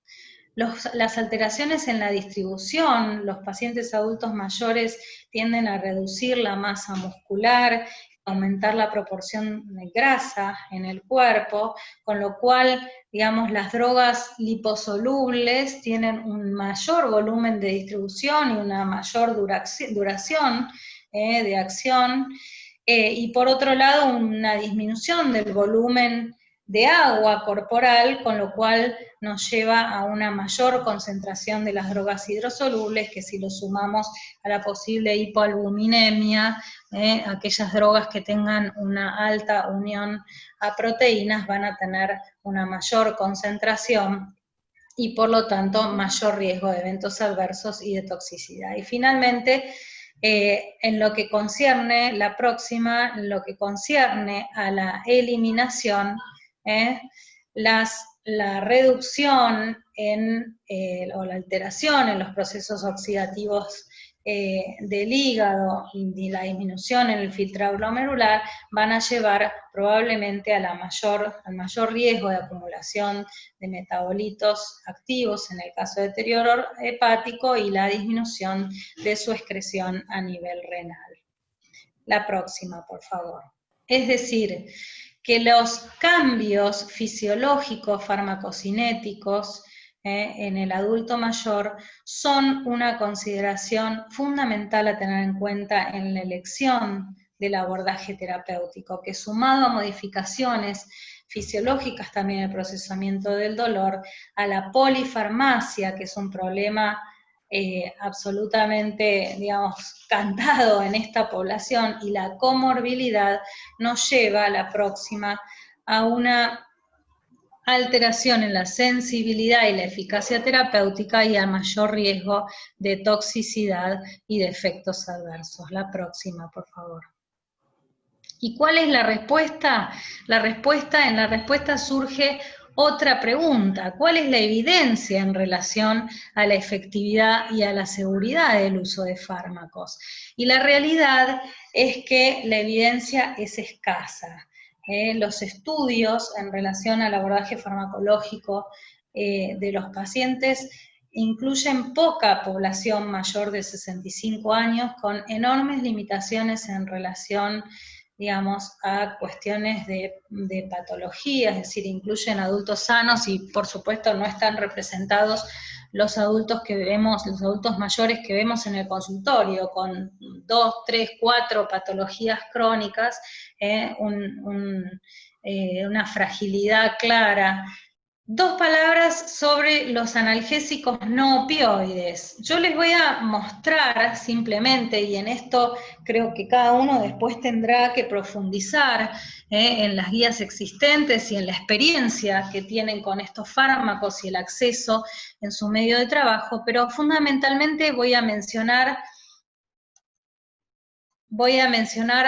las alteraciones en la distribución. Los pacientes adultos mayores tienden a reducir la masa muscular, aumentar la proporción de grasa en el cuerpo, con lo cual, digamos, las drogas liposolubles tienen un mayor volumen de distribución y una mayor duración de acción, y por otro lado una disminución del volumen de agua corporal, con lo cual nos lleva a una mayor concentración de las drogas hidrosolubles, que si lo sumamos a la posible hipoalbuminemia, aquellas drogas que tengan una alta unión a proteínas van a tener una mayor concentración y por lo tanto mayor riesgo de eventos adversos y de toxicidad. Y finalmente, en lo que concierne, la próxima, en lo que concierne a la eliminación, la reducción o la alteración en los procesos oxidativos del hígado y la disminución en el filtrado glomerular van a llevar probablemente al mayor riesgo de acumulación de metabolitos activos, en el caso de deterioro hepático, y la disminución de su excreción a nivel renal. La próxima, por favor. Es decir, que los cambios fisiológicos farmacocinéticos en el adulto mayor son una consideración fundamental a tener en cuenta en la elección del abordaje terapéutico, que sumado a modificaciones fisiológicas también el procesamiento del dolor, a la polifarmacia, que es un problema absolutamente, digamos, cantado en esta población, y la comorbilidad nos lleva a la próxima a una alteración en la sensibilidad y la eficacia terapéutica y a mayor riesgo de toxicidad y de efectos adversos. La próxima, por favor. ¿Y cuál es la respuesta? En la respuesta surge otra pregunta: ¿cuál es la evidencia en relación a la efectividad y a la seguridad del uso de fármacos? Y la realidad es que la evidencia es escasa. Los estudios en relación al abordaje farmacológico de los pacientes incluyen poca población mayor de 65 años, con enormes limitaciones en relación digamos, a cuestiones de patología, es decir, incluyen adultos sanos y por supuesto no están representados los adultos que vemos, los adultos mayores que vemos en el consultorio, con 2, 3, 4 patologías crónicas, una fragilidad clara. 2 palabras sobre los analgésicos no opioides. Yo les voy a mostrar simplemente, y en esto creo que cada uno después tendrá que profundizar en las guías existentes y en la experiencia que tienen con estos fármacos y el acceso en su medio de trabajo, pero fundamentalmente voy a mencionar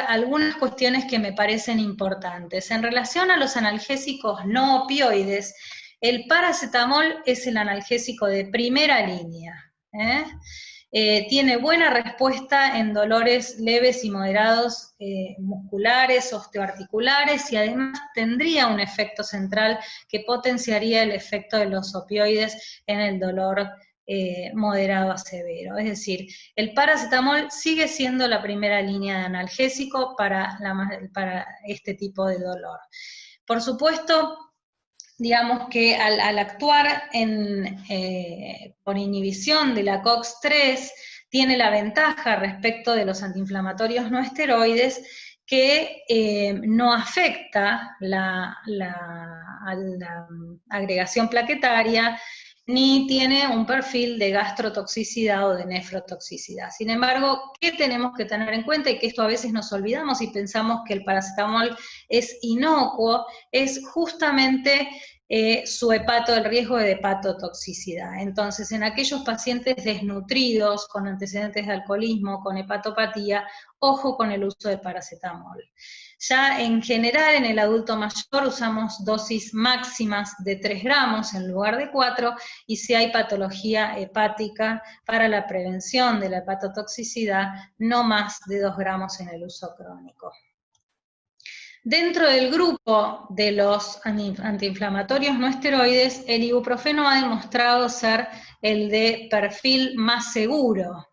algunas cuestiones que me parecen importantes. En relación a los analgésicos no opioides, el paracetamol es el analgésico de primera línea. Tiene buena respuesta en dolores leves y moderados musculares, osteoarticulares, y además tendría un efecto central que potenciaría el efecto de los opioides en el dolor moderado a severo. Es decir, el paracetamol sigue siendo la primera línea de analgésico para este tipo de dolor. Por supuesto, digamos que al actuar por inhibición de la COX-3, tiene la ventaja respecto de los antiinflamatorios no esteroides que no afecta la agregación plaquetaria, ni tiene un perfil de gastrotoxicidad o de nefrotoxicidad. Sin embargo, ¿qué tenemos que tener en cuenta? Y que esto a veces nos olvidamos y pensamos que el paracetamol es inocuo, es justamente el riesgo de hepatotoxicidad. Entonces, en aquellos pacientes desnutridos, con antecedentes de alcoholismo, con hepatopatía, ojo con el uso de paracetamol. Ya en general en el adulto mayor usamos dosis máximas de 3 gramos en lugar de 4, y si hay patología hepática para la prevención de la hepatotoxicidad, no más de 2 gramos en el uso crónico. Dentro del grupo de los antiinflamatorios no esteroides, el ibuprofeno ha demostrado ser el de perfil más seguro.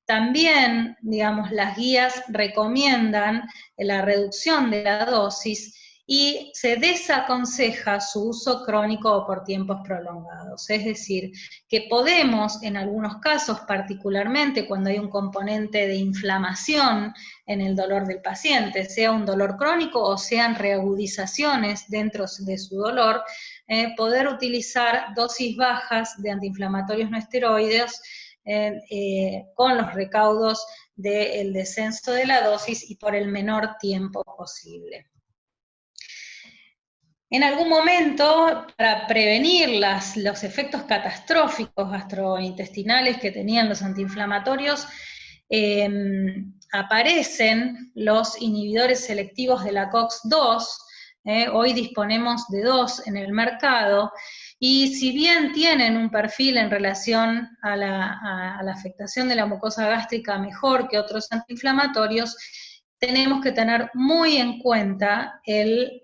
También, digamos, las guías recomiendan la reducción de la dosis y se desaconseja su uso crónico o por tiempos prolongados. Es decir, que podemos, en algunos casos, particularmente cuando hay un componente de inflamación en el dolor del paciente, sea un dolor crónico o sean reagudizaciones dentro de su dolor, poder utilizar dosis bajas de antiinflamatorios no esteroides con los recaudos del descenso de la dosis y por el menor tiempo posible. En algún momento, para prevenir los efectos catastróficos gastrointestinales que tenían los antiinflamatorios, aparecen los inhibidores selectivos de la COX-2. Hoy disponemos de 2 en el mercado, y si bien tienen un perfil en relación a la afectación de la mucosa gástrica mejor que otros antiinflamatorios, tenemos que tener muy en cuenta el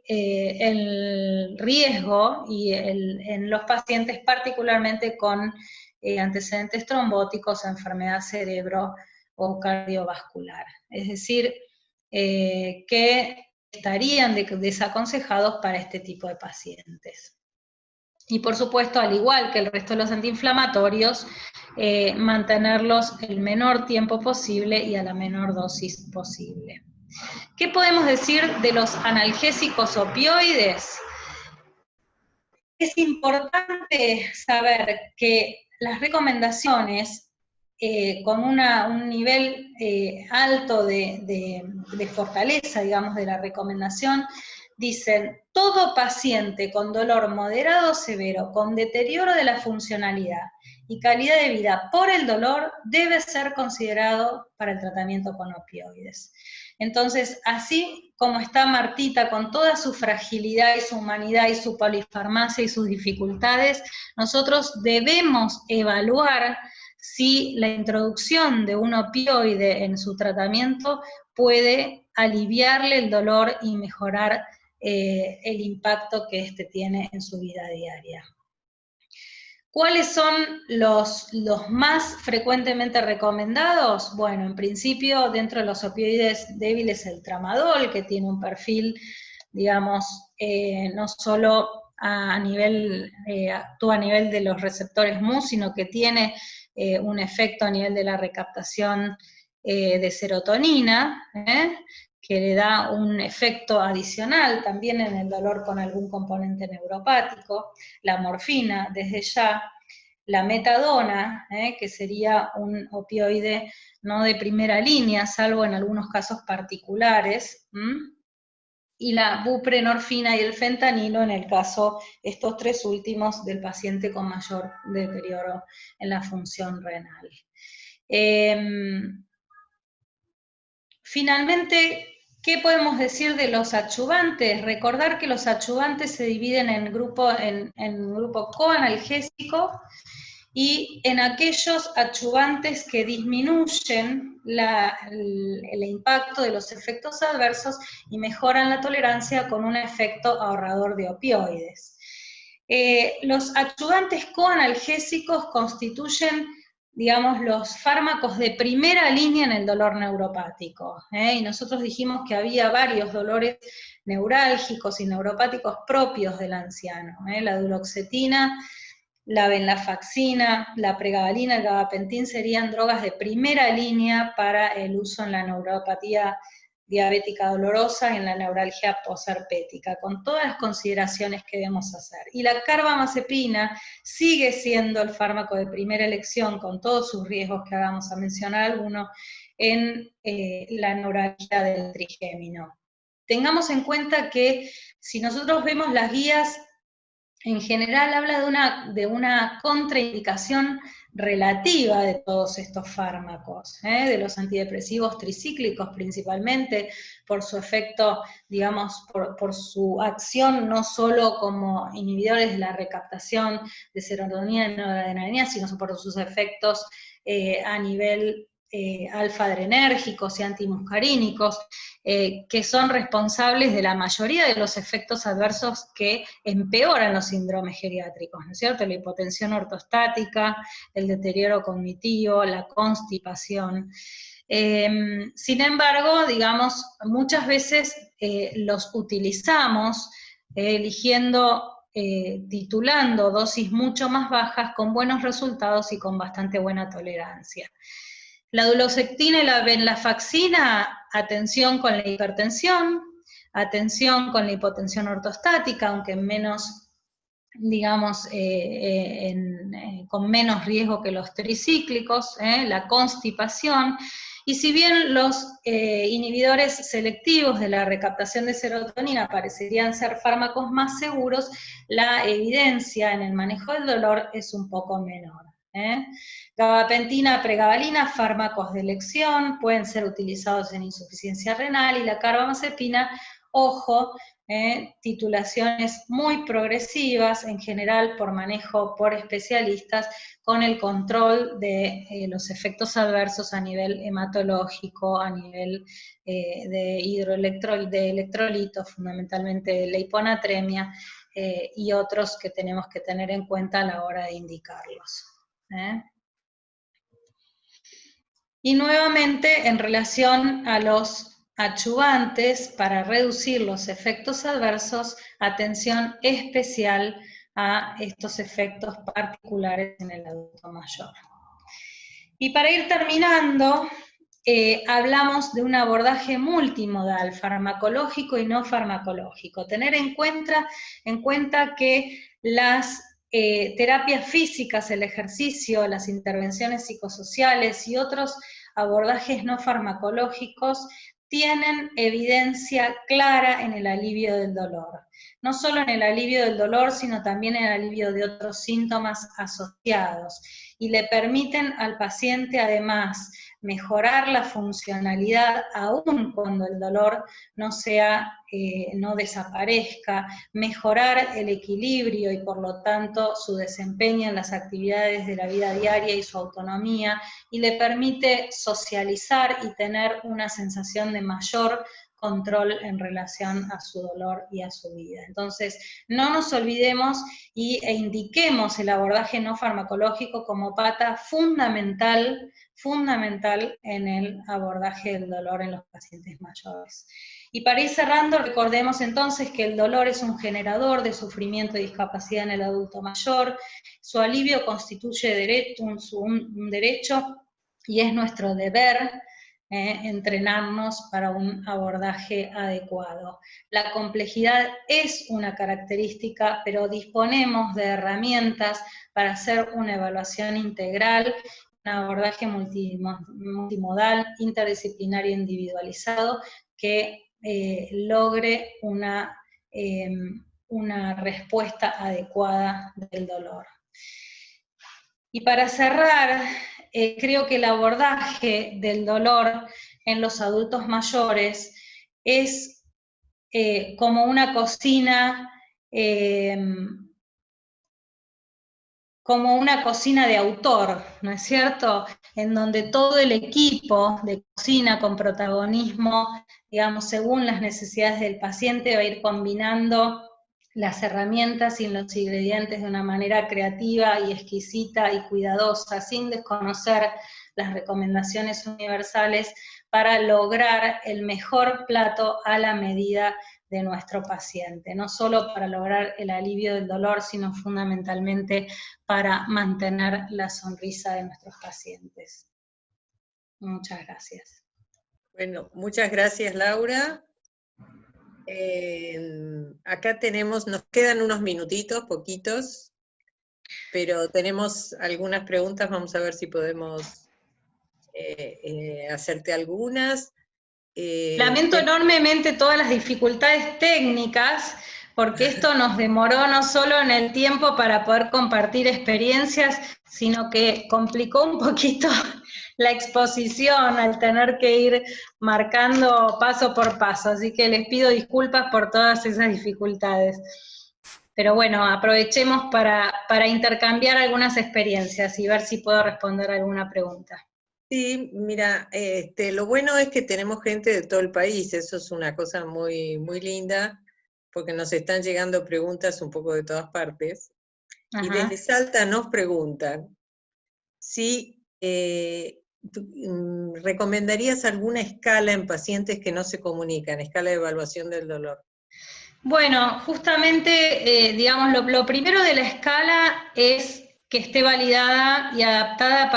riesgo en los pacientes, particularmente con antecedentes trombóticos o enfermedad cerebro o cardiovascular. Es decir, que estarían desaconsejados para este tipo de pacientes. Y por supuesto, al igual que el resto de los antiinflamatorios, mantenerlos el menor tiempo posible y a la menor dosis posible. ¿Qué podemos decir de los analgésicos opioides? Es importante saber que las recomendaciones, con un nivel alto de fortaleza, digamos, de la recomendación, dicen: todo paciente con dolor moderado o severo, con deterioro de la funcionalidad y calidad de vida por el dolor, debe ser considerado para el tratamiento con opioides. Entonces, así como está Martita con toda su fragilidad y su humanidad y su polifarmacia y sus dificultades, nosotros debemos evaluar si la introducción de un opioide en su tratamiento puede aliviarle el dolor y mejorar el impacto que éste tiene en su vida diaria. ¿Cuáles son los más frecuentemente recomendados? Bueno, en principio, dentro de los opioides débiles, el tramadol, que tiene un perfil, digamos, no solo a nivel, actúa a nivel de los receptores mu, sino que tiene un efecto a nivel de la recaptación de serotonina, que le da un efecto adicional también en el dolor con algún componente neuropático, la morfina desde ya, la metadona, que sería un opioide no de primera línea, salvo en algunos casos particulares, y la buprenorfina y el fentanilo en el caso, estos tres últimos, del paciente con mayor deterioro en la función renal. Finalmente, ¿qué podemos decir de los adyuvantes? Recordar que los adyuvantes se dividen en grupo coanalgésico y en aquellos adyuvantes que disminuyen el impacto de los efectos adversos y mejoran la tolerancia con un efecto ahorrador de opioides. Los adyuvantes coanalgésicos constituyen, digamos, los fármacos de primera línea en el dolor neuropático, y nosotros dijimos que había varios dolores neurálgicos y neuropáticos propios del anciano, la duloxetina, la venlafaxina, la pregabalina, el gabapentin serían drogas de primera línea para el uso en la neuropatía diabética dolorosa y en la neuralgia posherpética, con todas las consideraciones que debemos hacer. Y la carbamazepina sigue siendo el fármaco de primera elección, con todos sus riesgos que vamos a mencionar algunos, en la neuralgia del trigémino. Tengamos en cuenta que si nosotros vemos las guías, en general habla de una contraindicación relativa de todos estos fármacos, de los antidepresivos tricíclicos principalmente, por su efecto, digamos, por su acción no solo como inhibidores de la recaptación de serotonina y noradrenalina, sino por sus efectos a nivel alfa-adrenérgicos y antimuscarínicos, que son responsables de la mayoría de los efectos adversos que empeoran los síndromes geriátricos, ¿no es cierto? La hipotensión ortostática, el deterioro cognitivo, la constipación. Sin embargo, digamos, muchas veces los utilizamos titulando dosis mucho más bajas con buenos resultados y con bastante buena tolerancia. La duloxetina y la venlafaxina, atención con la hipertensión, atención con la hipotensión ortostática, aunque menos, digamos, con menos riesgo que los tricíclicos, la constipación, y si bien los inhibidores selectivos de la recaptación de serotonina parecerían ser fármacos más seguros, la evidencia en el manejo del dolor es un poco menor. Gabapentina, pregabalina, fármacos de elección, pueden ser utilizados en insuficiencia renal, y la carbamazepina, ojo, titulaciones muy progresivas, en general por manejo por especialistas, con el control de los efectos adversos a nivel hematológico, a nivel de electrolitos, fundamentalmente de la hiponatremia, y otros que tenemos que tener en cuenta a la hora de indicarlos. Y nuevamente, en relación a los adyuvantes, para reducir los efectos adversos, atención especial a estos efectos particulares en el adulto mayor. Y para ir terminando, hablamos de un abordaje multimodal, farmacológico y no farmacológico. Tener en cuenta que las terapias físicas, el ejercicio, las intervenciones psicosociales y otros abordajes no farmacológicos tienen evidencia clara en el alivio del dolor. No solo en el alivio del dolor, sino también en el alivio de otros síntomas asociados, y le permiten al paciente además mejorar la funcionalidad aún cuando el dolor no desaparezca, mejorar el equilibrio y por lo tanto su desempeño en las actividades de la vida diaria y su autonomía, y le permite socializar y tener una sensación de mayor control en relación a su dolor y a su vida. Entonces, no nos olvidemos e indiquemos el abordaje no farmacológico como pata fundamental en el abordaje del dolor en los pacientes mayores. Y para ir cerrando, recordemos entonces que el dolor es un generador de sufrimiento y discapacidad en el adulto mayor, su alivio constituye un derecho y es nuestro deber entrenarnos para un abordaje adecuado. La complejidad es una característica, pero disponemos de herramientas para hacer una evaluación integral, un abordaje multimodal, interdisciplinario e individualizado que logre una respuesta adecuada del dolor. Y para cerrar, creo que el abordaje del dolor en los adultos mayores es como una cocina de autor, ¿no es cierto? En donde todo el equipo de cocina con protagonismo, digamos, según las necesidades del paciente, va a ir combinando las herramientas y los ingredientes de una manera creativa y exquisita y cuidadosa, sin desconocer las recomendaciones universales, para lograr el mejor plato a la medida de nuestro paciente, no solo para lograr el alivio del dolor, sino fundamentalmente para mantener la sonrisa de nuestros pacientes. Muchas gracias. Bueno, muchas gracias, Laura. Acá nos quedan unos minutitos, poquitos, pero tenemos algunas preguntas, vamos a ver si podemos hacerte algunas. Lamento enormemente todas las dificultades técnicas, porque esto nos demoró no solo en el tiempo para poder compartir experiencias, sino que complicó un poquito la exposición al tener que ir marcando paso por paso, así que les pido disculpas por todas esas dificultades. Pero bueno, aprovechemos para intercambiar algunas experiencias y ver si puedo responder alguna pregunta. Sí, mira, lo bueno es que tenemos gente de todo el país, eso es una cosa muy, muy linda, porque nos están llegando preguntas un poco de todas partes. Ajá. Y desde Salta nos preguntan si ¿recomendarías alguna escala en pacientes que no se comunican, escala de evaluación del dolor? Bueno, justamente, digamos, lo primero de la escala es que esté validada y adaptada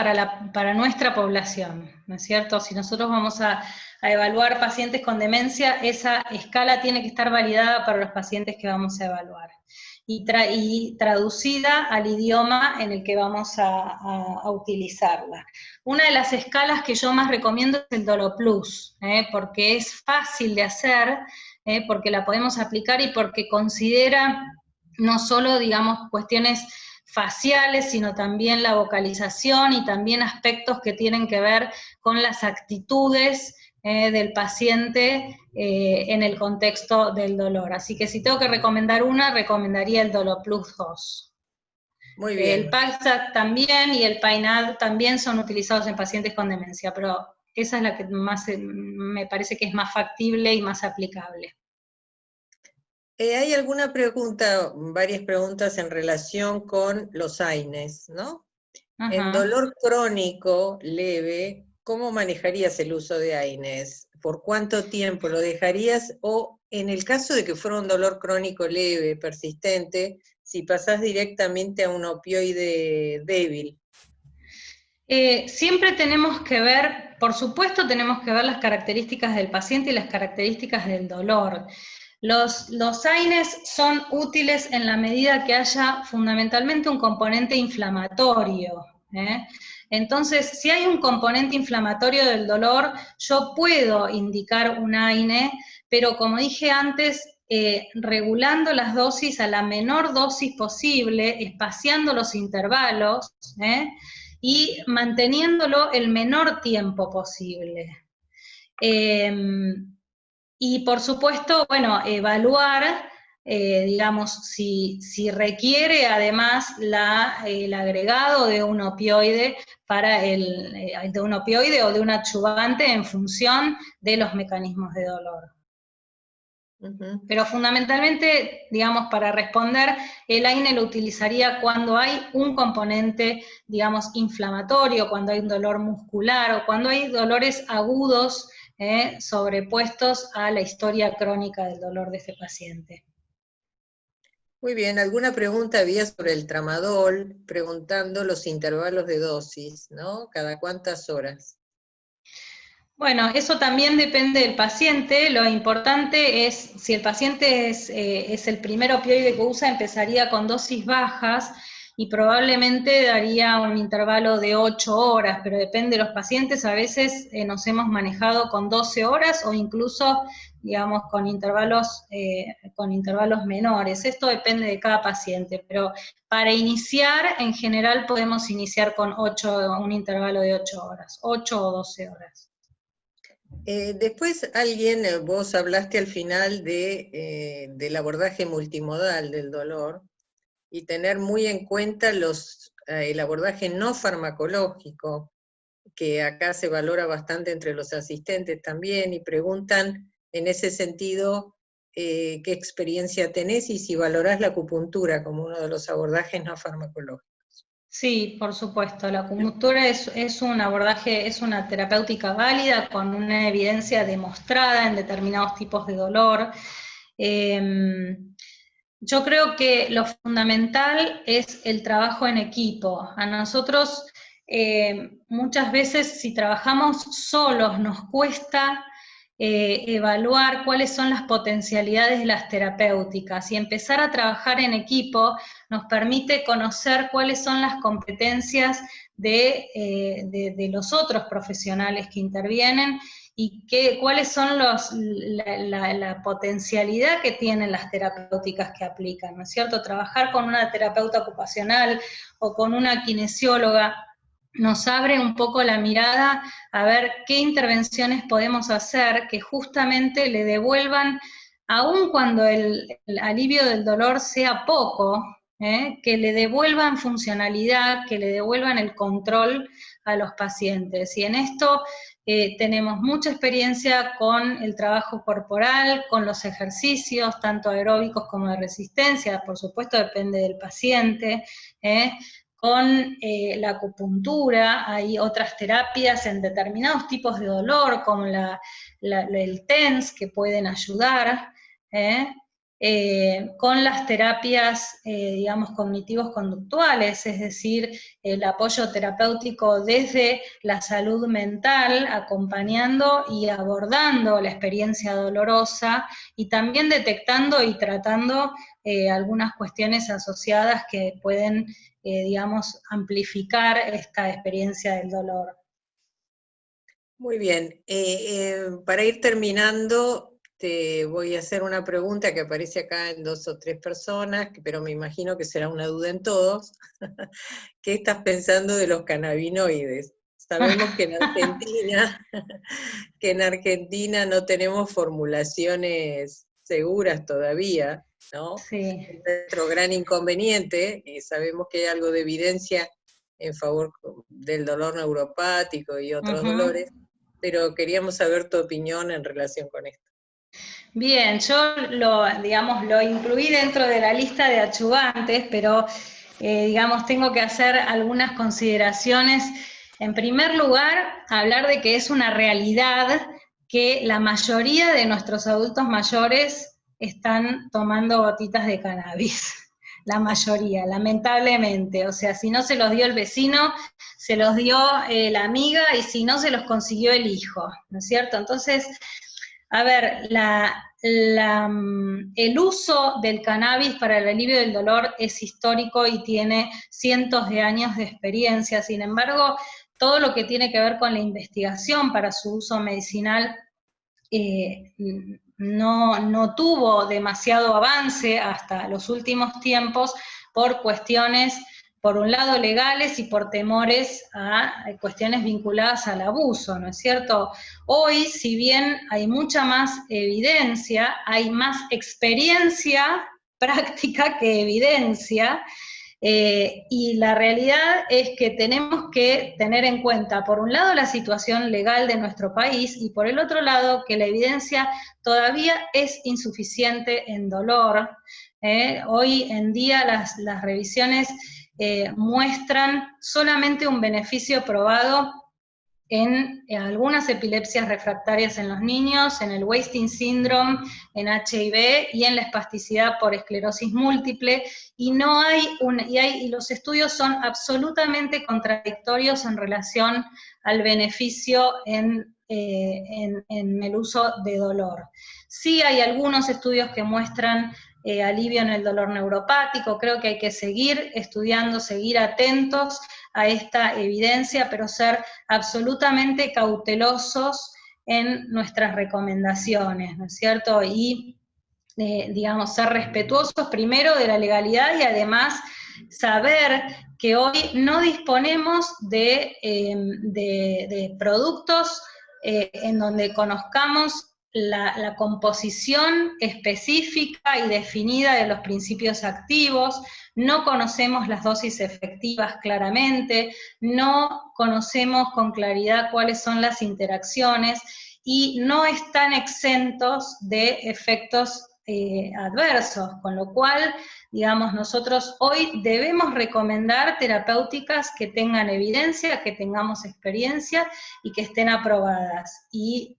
para nuestra población, ¿no es cierto? Si nosotros vamos a evaluar pacientes con demencia, esa escala tiene que estar validada para los pacientes que vamos a evaluar y traducida al idioma en el que vamos a utilizarla. Una de las escalas que yo más recomiendo es el DoloPlus, porque es fácil de hacer, porque la podemos aplicar y porque considera no solo, digamos, cuestiones faciales, sino también la vocalización y también aspectos que tienen que ver con las actitudes del paciente en el contexto del dolor. Así que si tengo que recomendar una, recomendaría el DoloPlus 2. Muy bien. El PACSAT también y el PAINAD también son utilizados en pacientes con demencia, pero esa es la que más me parece que es más factible y más aplicable. Hay alguna pregunta, varias preguntas en relación con los AINES, ¿no? Ajá. En dolor crónico leve, ¿cómo manejarías el uso de AINES? ¿Por cuánto tiempo lo dejarías? O en el caso de que fuera un dolor crónico leve, persistente, si pasás directamente a un opioide débil. Siempre tenemos que ver, por supuesto tenemos que ver las características del paciente y las características del dolor. Los AINES son útiles en la medida que haya fundamentalmente un componente inflamatorio. Entonces, si hay un componente inflamatorio del dolor, yo puedo indicar un AINE, pero como dije antes, regulando las dosis a la menor dosis posible, espaciando los intervalos, y manteniéndolo el menor tiempo posible. Y por supuesto, bueno, evaluar, digamos, si requiere además el agregado de un opioide de un opioide o de un adyuvante en función de los mecanismos de dolor. Pero fundamentalmente, digamos, para responder, el AINE lo utilizaría cuando hay un componente, digamos, inflamatorio, cuando hay un dolor muscular o cuando hay dolores agudos sobrepuestos a la historia crónica del dolor de este paciente. Muy bien, alguna pregunta había sobre el tramadol, preguntando los intervalos de dosis, ¿no? ¿Cada cuántas horas? Bueno, eso también depende del paciente. Lo importante es, si el paciente es el primer opioide que usa, empezaría con dosis bajas y probablemente daría un intervalo de 8 horas, pero depende de los pacientes. A veces nos hemos manejado con 12 horas o incluso, digamos, con intervalos menores. Esto depende de cada paciente, pero para iniciar, en general, podemos iniciar con un intervalo de 8 horas, 8 o 12 horas. Después vos hablaste al final del abordaje multimodal del dolor y tener muy en cuenta el abordaje no farmacológico, que acá se valora bastante entre los asistentes también, y preguntan en ese sentido qué experiencia tenés y si valorás la acupuntura como uno de los abordajes no farmacológicos. Sí, por supuesto. La acupuntura es un abordaje, es una terapéutica válida con una evidencia demostrada en determinados tipos de dolor. Yo creo que lo fundamental es el trabajo en equipo. A nosotros muchas veces si trabajamos solos nos cuesta evaluar cuáles son las potencialidades de las terapéuticas y empezar a trabajar en equipo nos permite conocer cuáles son las competencias de los otros profesionales que intervienen y cuáles son la potencialidad que tienen las terapéuticas que aplican, ¿no es cierto? Trabajar con una terapeuta ocupacional o con una kinesióloga nos abre un poco la mirada a ver qué intervenciones podemos hacer que justamente le devuelvan, aun cuando el alivio del dolor sea poco, que le devuelvan funcionalidad, que le devuelvan el control a los pacientes. Y en esto tenemos mucha experiencia con el trabajo corporal, con los ejercicios, tanto aeróbicos como de resistencia, por supuesto depende del paciente, con la acupuntura, hay otras terapias en determinados tipos de dolor, como el TENS, que pueden ayudar, con las terapias, digamos, cognitivos conductuales, es decir, el apoyo terapéutico desde la salud mental, acompañando y abordando la experiencia dolorosa, y también detectando y tratando algunas cuestiones asociadas que pueden digamos, amplificar esta experiencia del dolor. Muy bien. Para ir terminando, te voy a hacer una pregunta que aparece acá en 2 o 3 personas, pero me imagino que será una duda en todos. ¿Qué estás pensando de los cannabinoides? Sabemos que en Argentina no tenemos formulaciones seguras todavía, ¿no? Sí. Es nuestro gran inconveniente, y sabemos que hay algo de evidencia en favor del dolor neuropático y otros dolores, pero queríamos saber tu opinión en relación con esto. Bien, yo lo incluí dentro de la lista de adyuvantes, pero digamos, tengo que hacer algunas consideraciones. En primer lugar, hablar de que es una realidad que la mayoría de nuestros adultos mayores están tomando gotitas de cannabis. La mayoría, lamentablemente. O sea, si no se los dio el vecino, se los dio la amiga, y si no, se los consiguió el hijo, ¿no es cierto? Entonces, a ver, el uso del cannabis para el alivio del dolor es histórico y tiene cientos de años de experiencia. Sin embargo, todo lo que tiene que ver con la investigación para su uso medicinal no tuvo demasiado avance hasta los últimos tiempos por cuestiones, por un lado legales y por temores a cuestiones vinculadas al abuso, ¿no es cierto? Hoy, si bien hay mucha más evidencia, hay más experiencia práctica que evidencia, Y la realidad es que tenemos que tener en cuenta, por un lado, la situación legal de nuestro país, y por el otro lado, que la evidencia todavía es insuficiente en dolor. Hoy en día las revisiones muestran solamente un beneficio probado en algunas epilepsias refractarias en los niños, en el wasting syndrome, en HIV y en la espasticidad por esclerosis múltiple, y los estudios son absolutamente contradictorios en relación al beneficio en el uso de dolor. Sí hay algunos estudios que muestran alivio en el dolor neuropático. Creo que hay que seguir estudiando, seguir atentos a esta evidencia, pero ser absolutamente cautelosos en nuestras recomendaciones, ¿no es cierto? Y, digamos, ser respetuosos primero de la legalidad y además saber que hoy no disponemos de productos en donde conozcamos la composición específica y definida de los principios activos, no conocemos las dosis efectivas claramente, no conocemos con claridad cuáles son las interacciones y no están exentos de efectos adversos, con lo cual, digamos, nosotros hoy debemos recomendar terapéuticas que tengan evidencia, que tengamos experiencia y que estén aprobadas. Y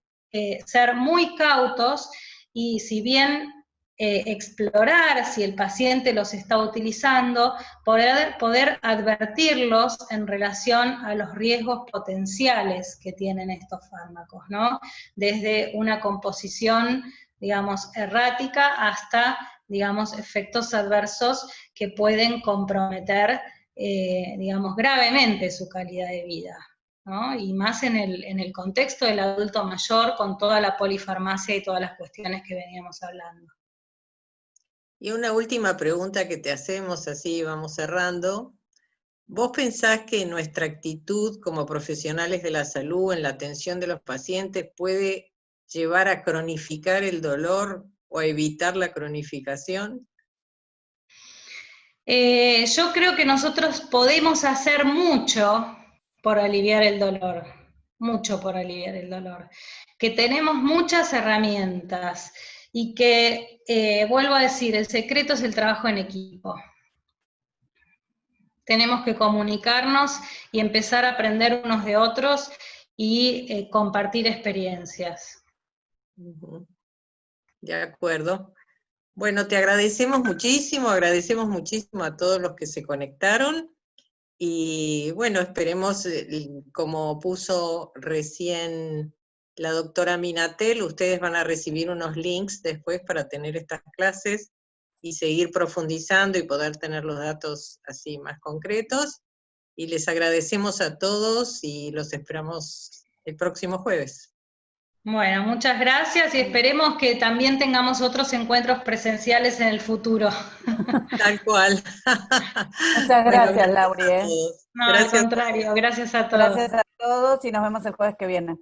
ser muy cautos, y si bien explorar si el paciente los está utilizando, poder advertirlos en relación a los riesgos potenciales que tienen estos fármacos, ¿no? Desde una composición, digamos, errática hasta, digamos, efectos adversos que pueden comprometer, digamos, gravemente su calidad de vida, ¿no? Y más en el contexto del adulto mayor, con toda la polifarmacia y todas las cuestiones que veníamos hablando. Y una última pregunta que te hacemos, así vamos cerrando. ¿Vos pensás que nuestra actitud como profesionales de la salud en la atención de los pacientes puede llevar a cronificar el dolor o a evitar la cronificación? Yo creo que nosotros podemos hacer mucho por aliviar el dolor, mucho por aliviar el dolor, que tenemos muchas herramientas y que, vuelvo a decir, el secreto es el trabajo en equipo. Tenemos que comunicarnos y empezar a aprender unos de otros y compartir experiencias. De acuerdo. Bueno, te agradecemos muchísimo a todos los que se conectaron, y bueno, esperemos, como puso recién la doctora Minatel, ustedes van a recibir unos links después para tener estas clases y seguir profundizando y poder tener los datos así más concretos, y les agradecemos a todos y los esperamos el próximo jueves. Bueno, muchas gracias y esperemos que también tengamos otros encuentros presenciales en el futuro. Tal cual. Muchas gracias, Bueno, Lauri. a todos. No, Gracias. al contrario, gracias a todos. Gracias a todos y nos vemos el jueves que viene.